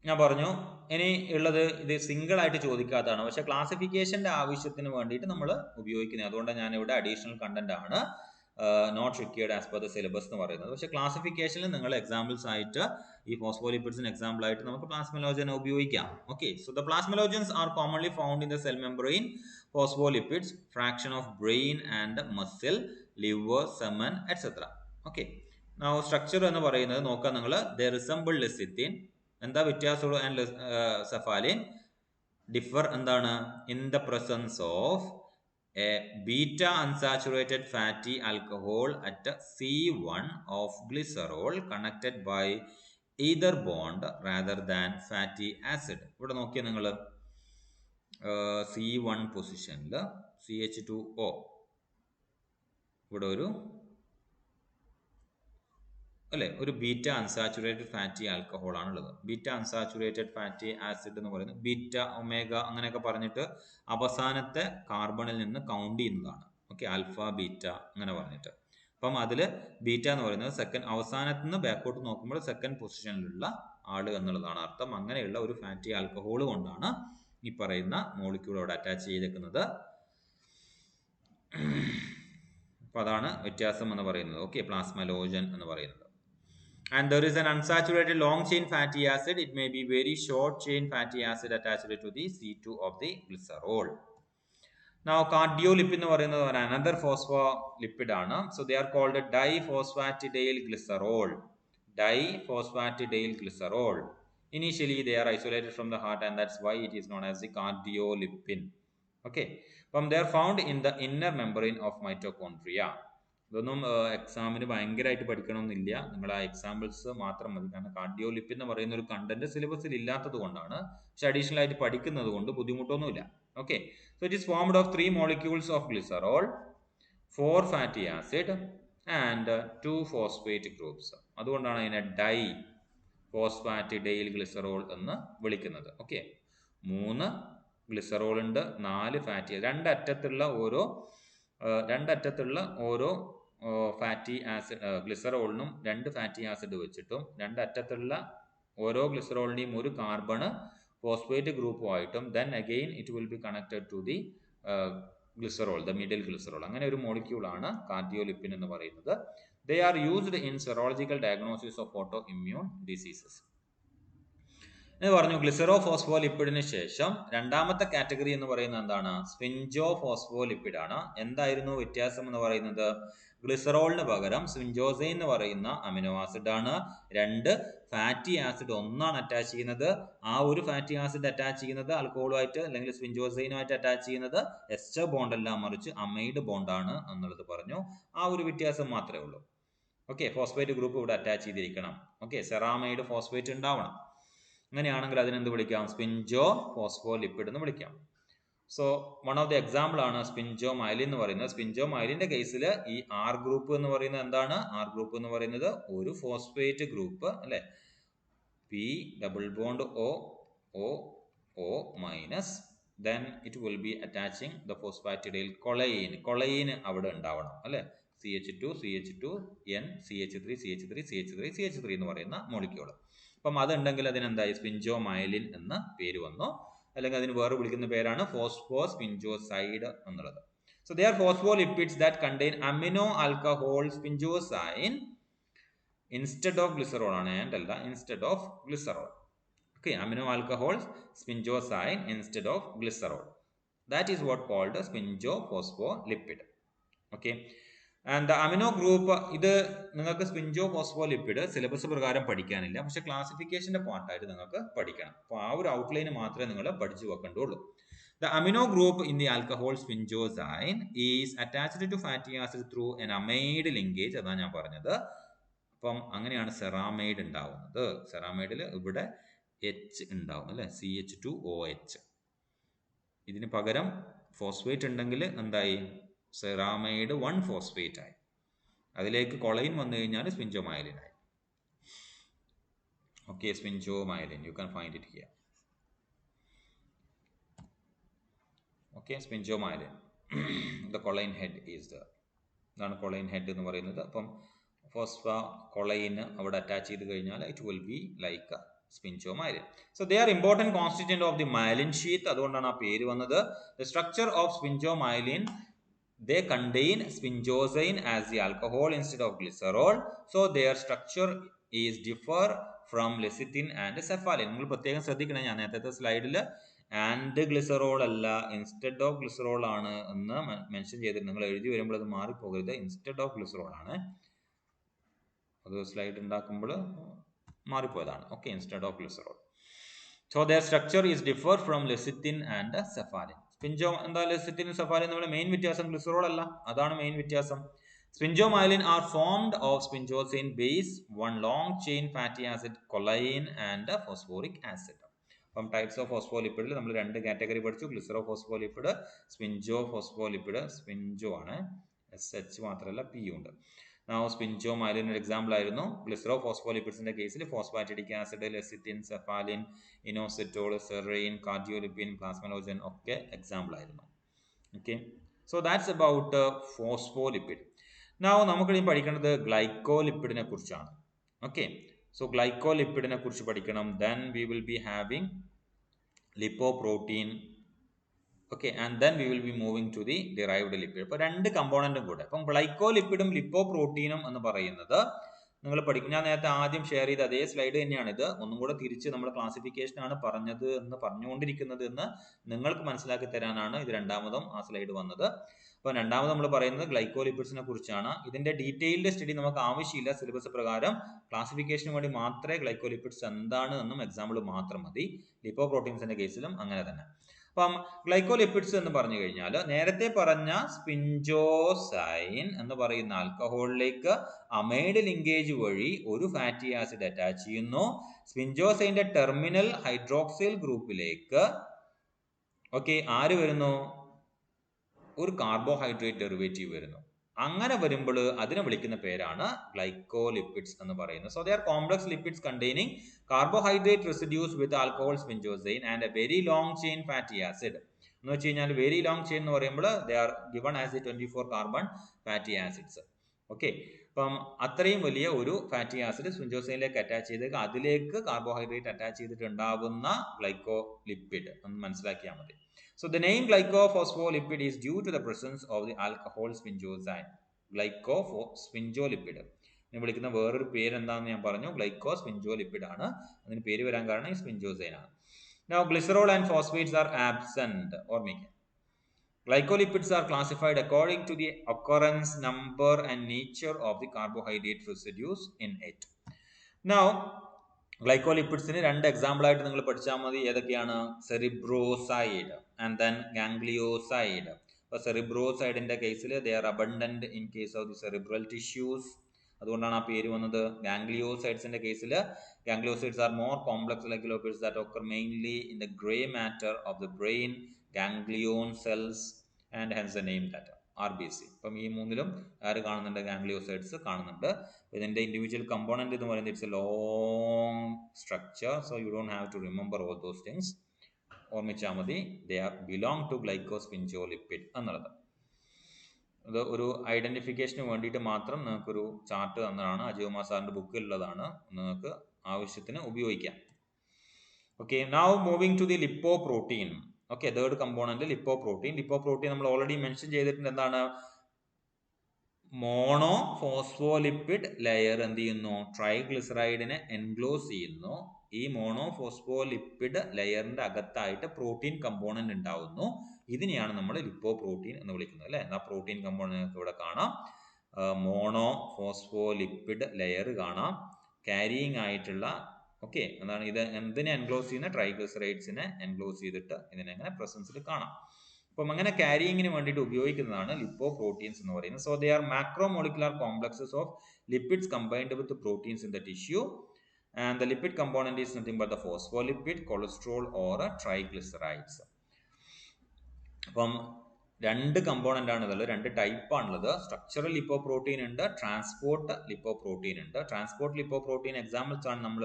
ഞാൻ പറഞ്ഞു ഇനി ഉള്ളത് ഇത് സിംഗിൾ ആയിട്ട് ചോദിക്കാത്തതാണ്, പക്ഷെ ക്ലാസിഫിക്കേഷന്റെ ആവശ്യത്തിന് വേണ്ടിയിട്ട് നമ്മൾ ഉപയോഗിക്കുന്നത്. അതുകൊണ്ട് ഞാൻ ഇവിടെ അഡീഷണൽ കണ്ടന്റ് ആണ് not required as per the syllabus എന്ന് പറയുന്നത്. പക്ഷെ ക്ലാസിഫിക്കേഷനിൽ നിങ്ങൾ എക്സാമ്പിൾസ് ആയിട്ട് ഈ ഫോസ്ഫോലിപ്പിഡ്സിന് എക്സാമ്പിൾ ആയിട്ട് നമുക്ക് പ്ലാസ്മലോജനെ ഉപയോഗിക്കാം. Okay, so the plasmalogens are commonly found in the cell membrane. Phospholipids fraction of brain and muscle, liver, semen etcetera. Okay, now structure എന്ന് പറയുന്നത് നോക്കാം നിങ്ങൾ. They resemble lecithin. എന്താ വ്യത്യാസമുള്ളൂ? ആൻഡ് സെഫാലിൻ ഡിഫർ എന്താണ്? In the presence of a beta unsaturated fatty alcohol at C1 of glycerol connected by either bond rather than fatty acid. ഇവിടെ നോക്കിയാൽ നിങ്ങൾ C1 പൊസിഷനിൽ CH2O, ഇവിടെ ഒരു അല്ലെ ഒരു ബീറ്റ അൺസാച്ചുറേറ്റഡ് ഫാറ്റി ആൽക്കഹോൾ ആണുള്ളത്. ബീറ്റ അൺസാച്ചുറേറ്റഡ് ഫാറ്റി ആസിഡ് എന്ന് പറയുന്നത് ബീറ്റ, ഒമേഗ അങ്ങനെയൊക്കെ പറഞ്ഞിട്ട് അവസാനത്തെ കാർബണിൽ നിന്ന് കൗണ്ട് ചെയ്യുന്നതാണ്. ഓക്കെ, ആൽഫ, ബീറ്റ അങ്ങനെ പറഞ്ഞിട്ട്. അപ്പം അതിൽ ബീറ്റ എന്ന് പറയുന്നത് സെക്കൻഡ്, അവസാനത്ത് നിന്ന് ബാക്കോട്ട് നോക്കുമ്പോൾ സെക്കൻഡ് പൊസിഷനിലുള്ള ആള് എന്നുള്ളതാണ് അർത്ഥം. അങ്ങനെയുള്ള ഒരു ഫാറ്റി ആൽക്കഹോൾ കൊണ്ടാണ് ഈ പറയുന്ന മോളിക്യൂളോട് അറ്റാച്ച് ചെയ്തേക്കുന്നത്. അപ്പൊ അതാണ് വ്യത്യാസം എന്ന് പറയുന്നത്. ഓക്കെ, പ്ലാസ്മലോജൻ എന്ന് പറയുന്നത്. And there is an unsaturated long chain fatty acid. It may be very short chain fatty acid attached to the C2 of the glycerol. Now cardiolipid എന്ന് പറയുന്നത് another phospholipid ആണ്. So they are called diphosphatidyl glycerol. Diphosphatidyl glycerol. Initially they are isolated from the heart and that's why it is known as the cardiolipin. Okay, they are found in the inner membrane of mitochondria. ഇതൊന്നും എക്സാമിന് ഭയങ്കരമായിട്ട് പഠിക്കണമെന്നില്ല, നിങ്ങൾ ആ examples മാത്രം മതി. കാരണം കാർഡിയോലിപ്പിൻ എന്ന് പറയുന്ന ഒരു കണ്ടന്റ് സിലബസിൽ ഇല്ലാത്തത് കൊണ്ടാണ്, പക്ഷെ അഡീഷണൽ ആയിട്ട് പഠിക്കുന്നത് കൊണ്ട് ബുദ്ധിമുട്ടൊന്നുമില്ല. Okay, so it is formed of 3 molecules of glycerol, 4 fatty acid and 2 phosphate groups. അതുകൊണ്ടാണ് അതിനെ ഡൈ ഫോസ്ഫാറ്റിഡൈൽ ഗ്ലിസറോൾ എന്ന് വിളിക്കുന്നത്. ഓക്കെ, 3 ഗ്ലിസറോൾ ഉണ്ട്, 4 ഫാറ്റി, രണ്ടറ്റത്തുള്ള ഓരോ ഫാറ്റി ആസിഡ് ഗ്ലിസറോളിനും 2 ഫാറ്റി ആസിഡ് വെച്ചിട്ടും രണ്ടറ്റത്തുള്ള ഓരോ ഗ്ലിസറോളിന്റെയും ഒരു കാർബൺ ഫോസ്ഫേറ്റ് ഗ്രൂപ്പുമായിട്ടും then again it will be connected to the glycerol, the middle glycerol. അങ്ങനെ ഒരു മോളിക്യൂളാണ് കാർഡിയോലിപ്പിൻ എന്ന് പറയുന്നത്. They are used in serological diagnosis of auto immune diseases എന്ന് പറഞ്ഞു. ഗ്ലിസറോ ഫോസ്ഫോലിപ്പിഡിന് ശേഷം രണ്ടാമത്തെ കാറ്റഗറി എന്ന് പറയുന്നത് എന്താണ്? സ്വിഞ്ചോ ഫോസ്ഫോലിപ്പിഡ് ആണ്. എന്തായിരുന്നു വ്യത്യാസം എന്ന് പറയുന്നത്? ഗ്ലിസറോളിന് പകരം സ്വിഞ്ചോസൈൻ എന്ന് പറയുന്ന അമിനോ ആസിഡ് ആണ്. 2 ഫാറ്റി ആസിഡ് ഒന്നാണ് അറ്റാച്ച് ചെയ്യുന്നത്. ആ ഒരു ഫാറ്റി ആസിഡ് അറ്റാച്ച് ചെയ്യുന്നത് ആൽക്കഹോളുമായിട്ട് അല്ലെങ്കിൽ സ്വിഞ്ചോസൈനുമായിട്ട് അറ്റാച്ച് ചെയ്യുന്നത് എസ്റ്റർ ബോണ്ട് അല്ല, മറിച്ച് അമൈഡ് ബോണ്ടാണ് എന്നുള്ളത് പറഞ്ഞു. ആ ഒരു വ്യത്യാസം മാത്രമേ ഉള്ളൂ. ഓക്കെ, ഫോസ്ഫേറ്റ് ഗ്രൂപ്പ് ഇവിടെ അറ്റാച്ച് ചെയ്തിരിക്കണം. ഓക്കെ, സെറാമൈഡ് ഫോസ്ഫേറ്റ് ഉണ്ടാവണം. അങ്ങനെയാണെങ്കിൽ അതിനെന്ത് വിളിക്കാം? സ്പിഞ്ചോ ഫോസ്ഫോലിപ്പിഡ് എന്ന് വിളിക്കാം. So one of the example ആണ് സ്പിഞ്ചോ മൈലിൻ എന്ന് പറയുന്നത്. സ്പിഞ്ചോ മൈലിന്റെ കേസിൽ ഈ ആർ ഗ്രൂപ്പ് എന്ന് പറയുന്നത് എന്താണ്? ആർ ഗ്രൂപ്പ് എന്ന് പറയുന്നത് ഒരു ഫോസ്ഫേറ്റ് ഗ്രൂപ്പ് അല്ലെ, P double bond O minus, then it will be attaching the phosphatidyl choline അവിടെ ഉണ്ടാവണം അല്ലെ. CH2 CH2 N CH3 CH3 CH3 CH3 എന്ന് പറയുന്ന മോളിക്യൂൾ. അപ്പം അതുണ്ടെങ്കിൽ അതിനെന്തായി സ്പിഞ്ചോമൈലിൻ എന്ന പേര് വന്നു. അല്ലെങ്കിൽ അതിന് വേറെ വിളിക്കുന്ന പേരാണ് ഫോസ്ഫോസ്പിഞ്ചോസൈഡ് എന്നുള്ളത്. So they are phospholipids that contain amino alcohol sphingosine instead of glycerol ആണ്, and അല്ല, instead of glycerol. Okay, amino alcohol sphingosine instead of glycerol. That is what called a spingophospholipid. Okay, and the amino group, ഇത് നിങ്ങൾക്ക് സ്പിഞ്ചോഫോസ്ഫോലിപ്പിഡ് syllabus പ്രകാരം പഠിക്കാനില്ല, പക്ഷെ ക്ലാസിഫിക്കേഷന്റെ പാർട്ടായിട്ട് നിങ്ങൾക്ക് പഠിക്കണം. അപ്പോൾ ആ ഒരു ഔട്ട്ലൈൻ മാത്രമേ നിങ്ങൾ പഠിച്ചു വെക്കേണ്ടുള്ളൂ. The amino group in the alcohol sphingosine is attached to fatty acid through an amide linkage. അതാണ് ഞാൻ പറഞ്ഞത്. അപ്പം അങ്ങനെയാണ് സെറാമൈഡ് ഉണ്ടാവുന്നത്. സെറാമൈഡിൽ ഇവിടെ എച്ച് ഉണ്ടാവും അല്ലെ, CH2OH. ഇതിന് പകരം ഫോസ്ഫേറ്റ് ഉണ്ടെങ്കിൽ എന്തായി, സെറാമൈഡ് 1 ഫോസ്ഫേറ്റ് ആയി. അതിലേക്ക് കൊളൈൻ വന്നു കഴിഞ്ഞാൽ സ്പിഞ്ചോമൈലിൻ ആയി. Okay, sphingomyelin, you can find it here. Okay, sphingomyelin, the choline head is the, ഇതാണ് കൊളൈൻ ഹെഡ് എന്ന് പറയുന്നത്. അപ്പം ഫോസ്ഫോകൊളൈന് അവിടെ അറ്റാച്ച് ചെയ്ത് കഴിഞ്ഞാൽ it will be like sphingomyelin. So they are important constituent of the myelin sheath. അതുകൊണ്ടാണ് ആ പേര് വന്നത്. The structure of spingomyelin, they contain spingosine as the alcohol instead of glycerol. So their structure is differ from lecithin and cephalin. നിങ്ങൾ പ്രത്യേകം ശ്രദ്ധിക്കണം, ഞാൻ നേരത്തെ സ്ലൈഡിൽ ആൻഡ് ഗ്ലിസറോൾ അല്ല ഇൻസ്റ്റെഡ് ഓഫ് ഗ്ലിസറോൾ ആണ് എന്ന് മെൻഷൻ ചെയ്തിട്ട് നിങ്ങൾ എഴുതി വരുമ്പോൾ അത് മാറിപ്പോകരുത്. ഇൻസ്റ്റെഡ് ഓഫ് ഗ്ലിസറോൾ ആണ്, അത് സ്ലൈഡ് ഉണ്ടാക്കുമ്പോൾ മാറിപ്പോയതാണ്. Okay, instead of glycerol. So their structure is differ from lecithin and cephalin. സ്പിഞ്ചോ എന്താ ലെസിത്തിനും സെഫാലിൻ നമ്മുടെ മെയിൻ വ്യത്യാസം ഗ്ലിസറോൾ അല്ല, അതാണ് മെയിൻ വ്യത്യാസം. Spingomyelin are formed of spingosine base, one long chain fatty acid, choline and phosphoric acid. അപ്പം types of ഫോസ്ഫോലിപ്പിഡിൽ നമ്മൾ 2 കാറ്റഗറി പഠിച്ചു, ഗ്ലിസറോ ഫോസ്ഫോലിപ്പിഡ്, സ്പിഞ്ചോ ഫോസ്ഫോലിപ്പിഡ്. സ്പിഞ്ചോ ആണ്, SH മാത്രമല്ല P ഉണ്ട്. സ്പിഞ്ചോമൈലിൻ ഒരു എക്സാമ്പിൾ ആയിരുന്നു. ഗ്ലിസറോ ഫോസ്ഫോലിപ്പിഡ്സിന്റെ കേസിൽ phosphatidic acid, lecithin, cephalin, inositol, serine, cardiolipin, plasmalogen ഒക്കെ എക്സാമ്പിൾ ആയിരുന്നു. Okay, so that's about phospholipid. നമുക്കിനി പഠിക്കേണ്ടത് ഗ്ലൈക്കോലിപ്പിഡിനെ കുറിച്ചാണ്. ഓക്കെ, സോ ഗ്ലൈക്കോലിപ്പിഡിനെ കുറിച്ച് പഠിക്കണം. Then we will be having lipoprotein. Okay, and then we will be moving to the derived lipid. അപ്പോൾ 2 കമ്പോണന്റും കൂടെ. അപ്പം ഗ്ലൈക്കോലിപ്പിഡും ലിപ്പോപ്രോട്ടീനും എന്ന് പറയുന്നത് നിങ്ങൾ പഠിക്കും. ഞാൻ നേരത്തെ ആദ്യം ഷെയർ ചെയ്ത അതേ സ്ലൈഡ് തന്നെയാണിത്. ഒന്നും കൂടെ തിരിച്ച് നമ്മൾ ക്ലാസിഫിക്കേഷനാണ് പറഞ്ഞുകൊണ്ടിരിക്കുന്നത് എന്ന് നിങ്ങൾക്ക് മനസ്സിലാക്കി തരാനാണ് ഇത് രണ്ടാമതും ആ സ്ലൈഡ് വന്നത്. അപ്പോൾ രണ്ടാമത് നമ്മൾ പറയുന്നത് ഗ്ലൈക്കോലിപ്പിഡ്സിനെ കുറിച്ചാണ്. ഇതിന്റെ ഡീറ്റെയിൽഡ് സ്റ്റഡി നമുക്ക് ആവശ്യമില്ല. സിലബസ് പ്രകാരം ക്ലാസിഫിക്കേഷന് വേണ്ടി മാത്രമേ ഗ്ലൈക്കോലിപ്പിഡ്സ് എന്താണ് എന്നും എക്സാമ്പിൾ മാത്രം മതി. ലിപ്പോപ്രോട്ടീൻസിന്റെ കേസിലും അങ്ങനെ തന്നെ. അപ്പം ഗ്ലൈക്കോലിപ്പിഡ്സ് എന്ന് പറഞ്ഞു കഴിഞ്ഞാൽ നേരത്തെ പറഞ്ഞ സ്പിഞ്ചോസൈൻ എന്ന് പറയുന്ന ആൽക്കഹോളിലേക്ക് അമൈഡ് ലിങ്കേജ് വഴി ഒരു ഫാറ്റി ആസിഡ് അറ്റാച്ച് ചെയ്യുന്നു. സ്പിഞ്ചോസൈന്റെ ടെർമിനൽ ഹൈഡ്രോക്സിൽ ഗ്രൂപ്പിലേക്ക് ആര് വരുന്നു, ഒരു കാർബോഹൈഡ്രേറ്റ് ഡെറിവേറ്റീവ് വരുന്നു. അങ്ങനെ വരുമ്പോൾ അതിനെ വിളിക്കുന്ന പേരാണ് ഗ്ലൈക്കോലിപ്പിഡ്സ് എന്ന് പറയുന്നത്. So they are complex lipids containing carbohydrate residues with alcohol sphingosine and a very long chain fatty acid. എന്ന് വെച്ച് കഴിഞ്ഞാൽ വെരി ലോങ് ചെയിൻ എന്ന് പറയുമ്പോൾ they are given as the 24 carbon fatty acids. Okay, അപ്പം അത്രയും വലിയ ഒരു ഫാറ്റി ആസിഡ് സ്പിഞ്ചോസൈനിലേക്ക് അറ്റാച്ച് ചെയ്തേക്ക് അതിലേക്ക് കാർബോഹൈഡ്രേറ്റ് അറ്റാച്ച് ചെയ്തിട്ടുണ്ടാകുന്ന ഗ്ലൈക്കോലിപ്പിഡ് എന്ന് മനസ്സിലാക്കിയാൽ മതി. So the name glycophospholipid is due to the presence of the alcohol spingosine. Glycosphingolipid. ഇതിനെ വിളിക്കുന്ന വേറൊരു പേര് എന്താണെന്ന് ഞാൻ പറഞ്ഞു, ഗ്ലൈക്കോസ്പിഞ്ചോലിപ്പിഡ് ആണ്. അതിന് പേര് വരാൻ കാരണം സ്പിഞ്ചോസൈൻ ആണ്. Now glycerol and phosphates are absent. ഓർമ്മിക്കുക, glycolipids are classified according to the occurrence number and nature of the carbohydrate residues in it. Now ഗ്ലൈക്കോലിപ്പിഡ്സിന് 2 എക്സാമ്പിൾ ആയിട്ട് നിങ്ങൾ പഠിച്ചാൽ മതി. ഏതൊക്കെയാണ്? Cerebroside and then ganglioside. അപ്പോൾ സെറിബ്രോസൈഡിന്റെ കേസിൽ they are abundant in case of the cerebral tissues, അതുകൊണ്ടാണ് ആ പേര് വന്നത്. ഗാംഗ്ലിയോസൈഡ്സിന്റെ കേസിൽ gangliosides are more complex glycolipids that occur mainly in the gray matter of the brain ganglion cells and hence the name that RBC. അപ്പം ഈ മൂന്നിലും ആര് കാണുന്നുണ്ട്? ഗാംഗ്ലിയോസൈഡ്സ് കാണുന്നുണ്ട്. ഇതിന്റെ ഇൻഡിവിജ്വൽ കമ്പോണന്റ് എന്ന് പറയുന്നത് it's a long structure, so you don't have to remember all those things. ഓർമ്മിച്ചാൽ മതി, they are belong to glycosphingolipid എന്നുള്ളത്. അത് ഒരു ഐഡന്റിഫിക്കേഷന് വേണ്ടിയിട്ട് മാത്രം നിങ്ങൾക്കൊരു ചാർട്ട് തന്നതാണ്. അജയകുമാർ സാറിന്റെ ബുക്കിലുള്ളതാണ്, നിങ്ങൾക്ക് ആവശ്യത്തിന് ഉപയോഗിക്കാം. Okay, now moving to the lipoprotein. Okay, third component lipoprotein. Lipoprotein നമ്മൾ ഓൾറെഡി മെൻഷൻ ചെയ്തിട്ടുണ്ട്. എന്താണ്? മോണോ ഫോസ്ഫോലിപ്പിഡ് ലെയർ എന്ത് ചെയ്യുന്നു? ട്രൈഗ്ലിസറൈഡിനെ എൻക്ലോസ് ചെയ്യുന്നു. ഈ മോണോ ഫോസ്ഫോലിപ്പിഡ് ലെയറിന്റെ അകത്തായിട്ട് പ്രോട്ടീൻ കമ്പോണന്റ് ഉണ്ടാവുന്നു. ഇതിനെയാണ് നമ്മൾ ലിപ്പോപ്രോട്ടീൻ എന്ന് വിളിക്കുന്നത്, അല്ലെ? ആ പ്രോട്ടീൻ കമ്പോണന്റ് ഇവിടെ കാണാം. മോണോ ഫോസ്ഫോലിപ്പിഡ് ലെയർ കാണാം, ക്യാരിയിങ് ആയിട്ടുള്ള. ഓക്കെ, എന്താണ് ഇത്? എന്തിനെ എൻക്ലോസ് ചെയ്യുന്ന? ട്രൈഗ്ലിസറൈഡ്സിനെ എൻക്ലോസ് ചെയ്തിട്ട് ഇതിനെങ്ങനെ പ്രസൻസിൽ കാണാം. അപ്പം അങ്ങനെ ക്യാരിയിങ്ങിന് വേണ്ടിയിട്ട് ഉപയോഗിക്കുന്നതാണ് ലിപ്പോപ്രോട്ടീൻസ് എന്ന് പറയുന്നത്. So they are macromolecular complexes of lipids combined with proteins in the tissue. And the lipid component is nothing but the phospholipid, cholesterol or triglycerides. അപ്പം രണ്ട് കമ്പോണന്റ് ആണുള്ളത്, രണ്ട് ടൈപ്പ് ആണുള്ളത്. സ്ട്രക്ചറൽ ലിപ്പോപ്രോട്ടീൻ ഉണ്ട്, ട്രാൻസ്പോർട്ട് ലിപ്പോപ്രോട്ടീൻ ഉണ്ട്. Transport lipoprotein examples ആണ് നമ്മൾ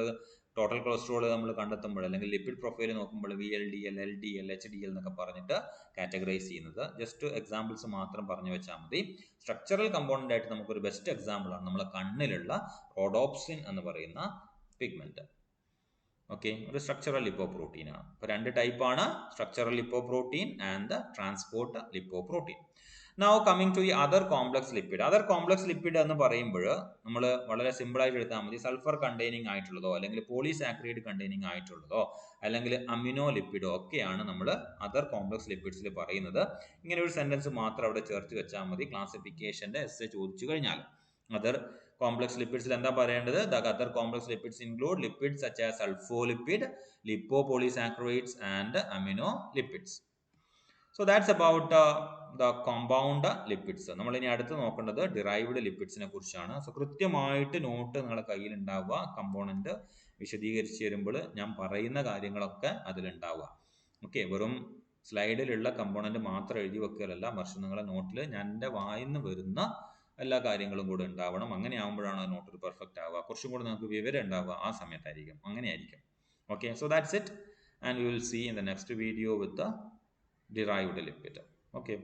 total cholesterol നമ്മൾ കണ്ടെത്തുമ്പോൾ, അല്ലെങ്കിൽ ലിപ്പിഡ് പ്രൊഫൈൽ നോക്കുമ്പോൾ VLDL, LDL, HDL എന്നൊക്കെ പറഞ്ഞിട്ട് കാറ്റഗറൈസ് ചെയ്യുന്നത്. ജസ്റ്റ് എക്സാമ്പിൾസ് മാത്രം പറഞ്ഞു വെച്ചാൽ മതി. സ്ട്രക്ചറൽ കമ്പോണന്റ് ആയിട്ട് നമുക്കൊരു ബെസ്റ്റ് എക്സാമ്പിൾ ആണ് നമ്മളെ കണ്ണിലുള്ള റോഡോപ്സിൻ എന്ന് പറയുന്ന പിഗ്മെന്റ്. ഓക്കെ, ഒരു സ്ട്രക്ചറൽ ലിപ്പോപ്രോട്ടീൻ ആണ്. അപ്പോൾ രണ്ട് ടൈപ്പാണ്, structural lipoprotein and transport lipoprotein. Now coming to the other complex lipid. Other complex lipid എന്ന് പറയുമ്പോൾ നമ്മൾ വളരെ സിമ്പിൾ ആയിട്ട് എടുത്താൽ മതി. സൾഫർ കണ്ടെയ്നിങ് ആയിട്ടുള്ളതോ, അല്ലെങ്കിൽ പോളിസാക്രൈഡ് കണ്ടെയ്നിങ് ആയിട്ടുള്ളതോ, അല്ലെങ്കിൽ അമിനോ ലിപ്പിഡോ ഒക്കെയാണ് നമ്മൾ അതർ കോംപ്ലക്സ് ലിപ്പിഡ്സിൽ പറയുന്നത്. ഇങ്ങനെ ഒരു സെന്റൻസ് മാത്രം അവിടെ ചേർത്ത് വെച്ചാൽ മതി ക്ലാസിഫിക്കേഷന്റെ എസ് ചോദിച്ചു കഴിഞ്ഞാൽ. അതർ കോംപ്ലക്സ് ലിപ്പിഡ്സിൽ എന്താ പറയേണ്ടത്? The other complex lipids include lipids such as sulfolipid, lipopolysaccharides and aminolipids. So that's about the compound lipids. നമ്മൾ ഇനി അടുത്ത് നോക്കേണ്ടത് ഡിറൈവ്ഡ് ലിപ്പിഡ്സിനെ കുറിച്ചാണ്. സോ കൃത്യമായിട്ട് നോട്ട് നിങ്ങളുടെ കയ്യിൽ ഉണ്ടാവുക. കമ്പോണന്റ് വിശദീകരിച്ച് തരുമ്പോൾ ഞാൻ പറയുന്ന കാര്യങ്ങളൊക്കെ അതിലുണ്ടാവുക. ഓക്കെ, വെറും സ്ലൈഡിലുള്ള കമ്പോണന്റ് മാത്രം എഴുതി വെക്കുകയല്ല, മറിച്ച് നിങ്ങളുടെ നോട്ടിൽ ഞാൻ എൻ്റെ വായിന്ന് വരുന്ന എല്ലാ കാര്യങ്ങളും കൂടെ ഉണ്ടാവണം. അങ്ങനെ ആകുമ്പോഴാണ് ആ നോട്ട് പെർഫെക്റ്റ് ആവുക. കുറച്ചും കൂടെ നമുക്ക് വിവരം ഉണ്ടാവുക ആ സമയത്തായിരിക്കും. അങ്ങനെയായിരിക്കും. Okay, so that's it, and we will see in the next video with the derived lipid. Okay.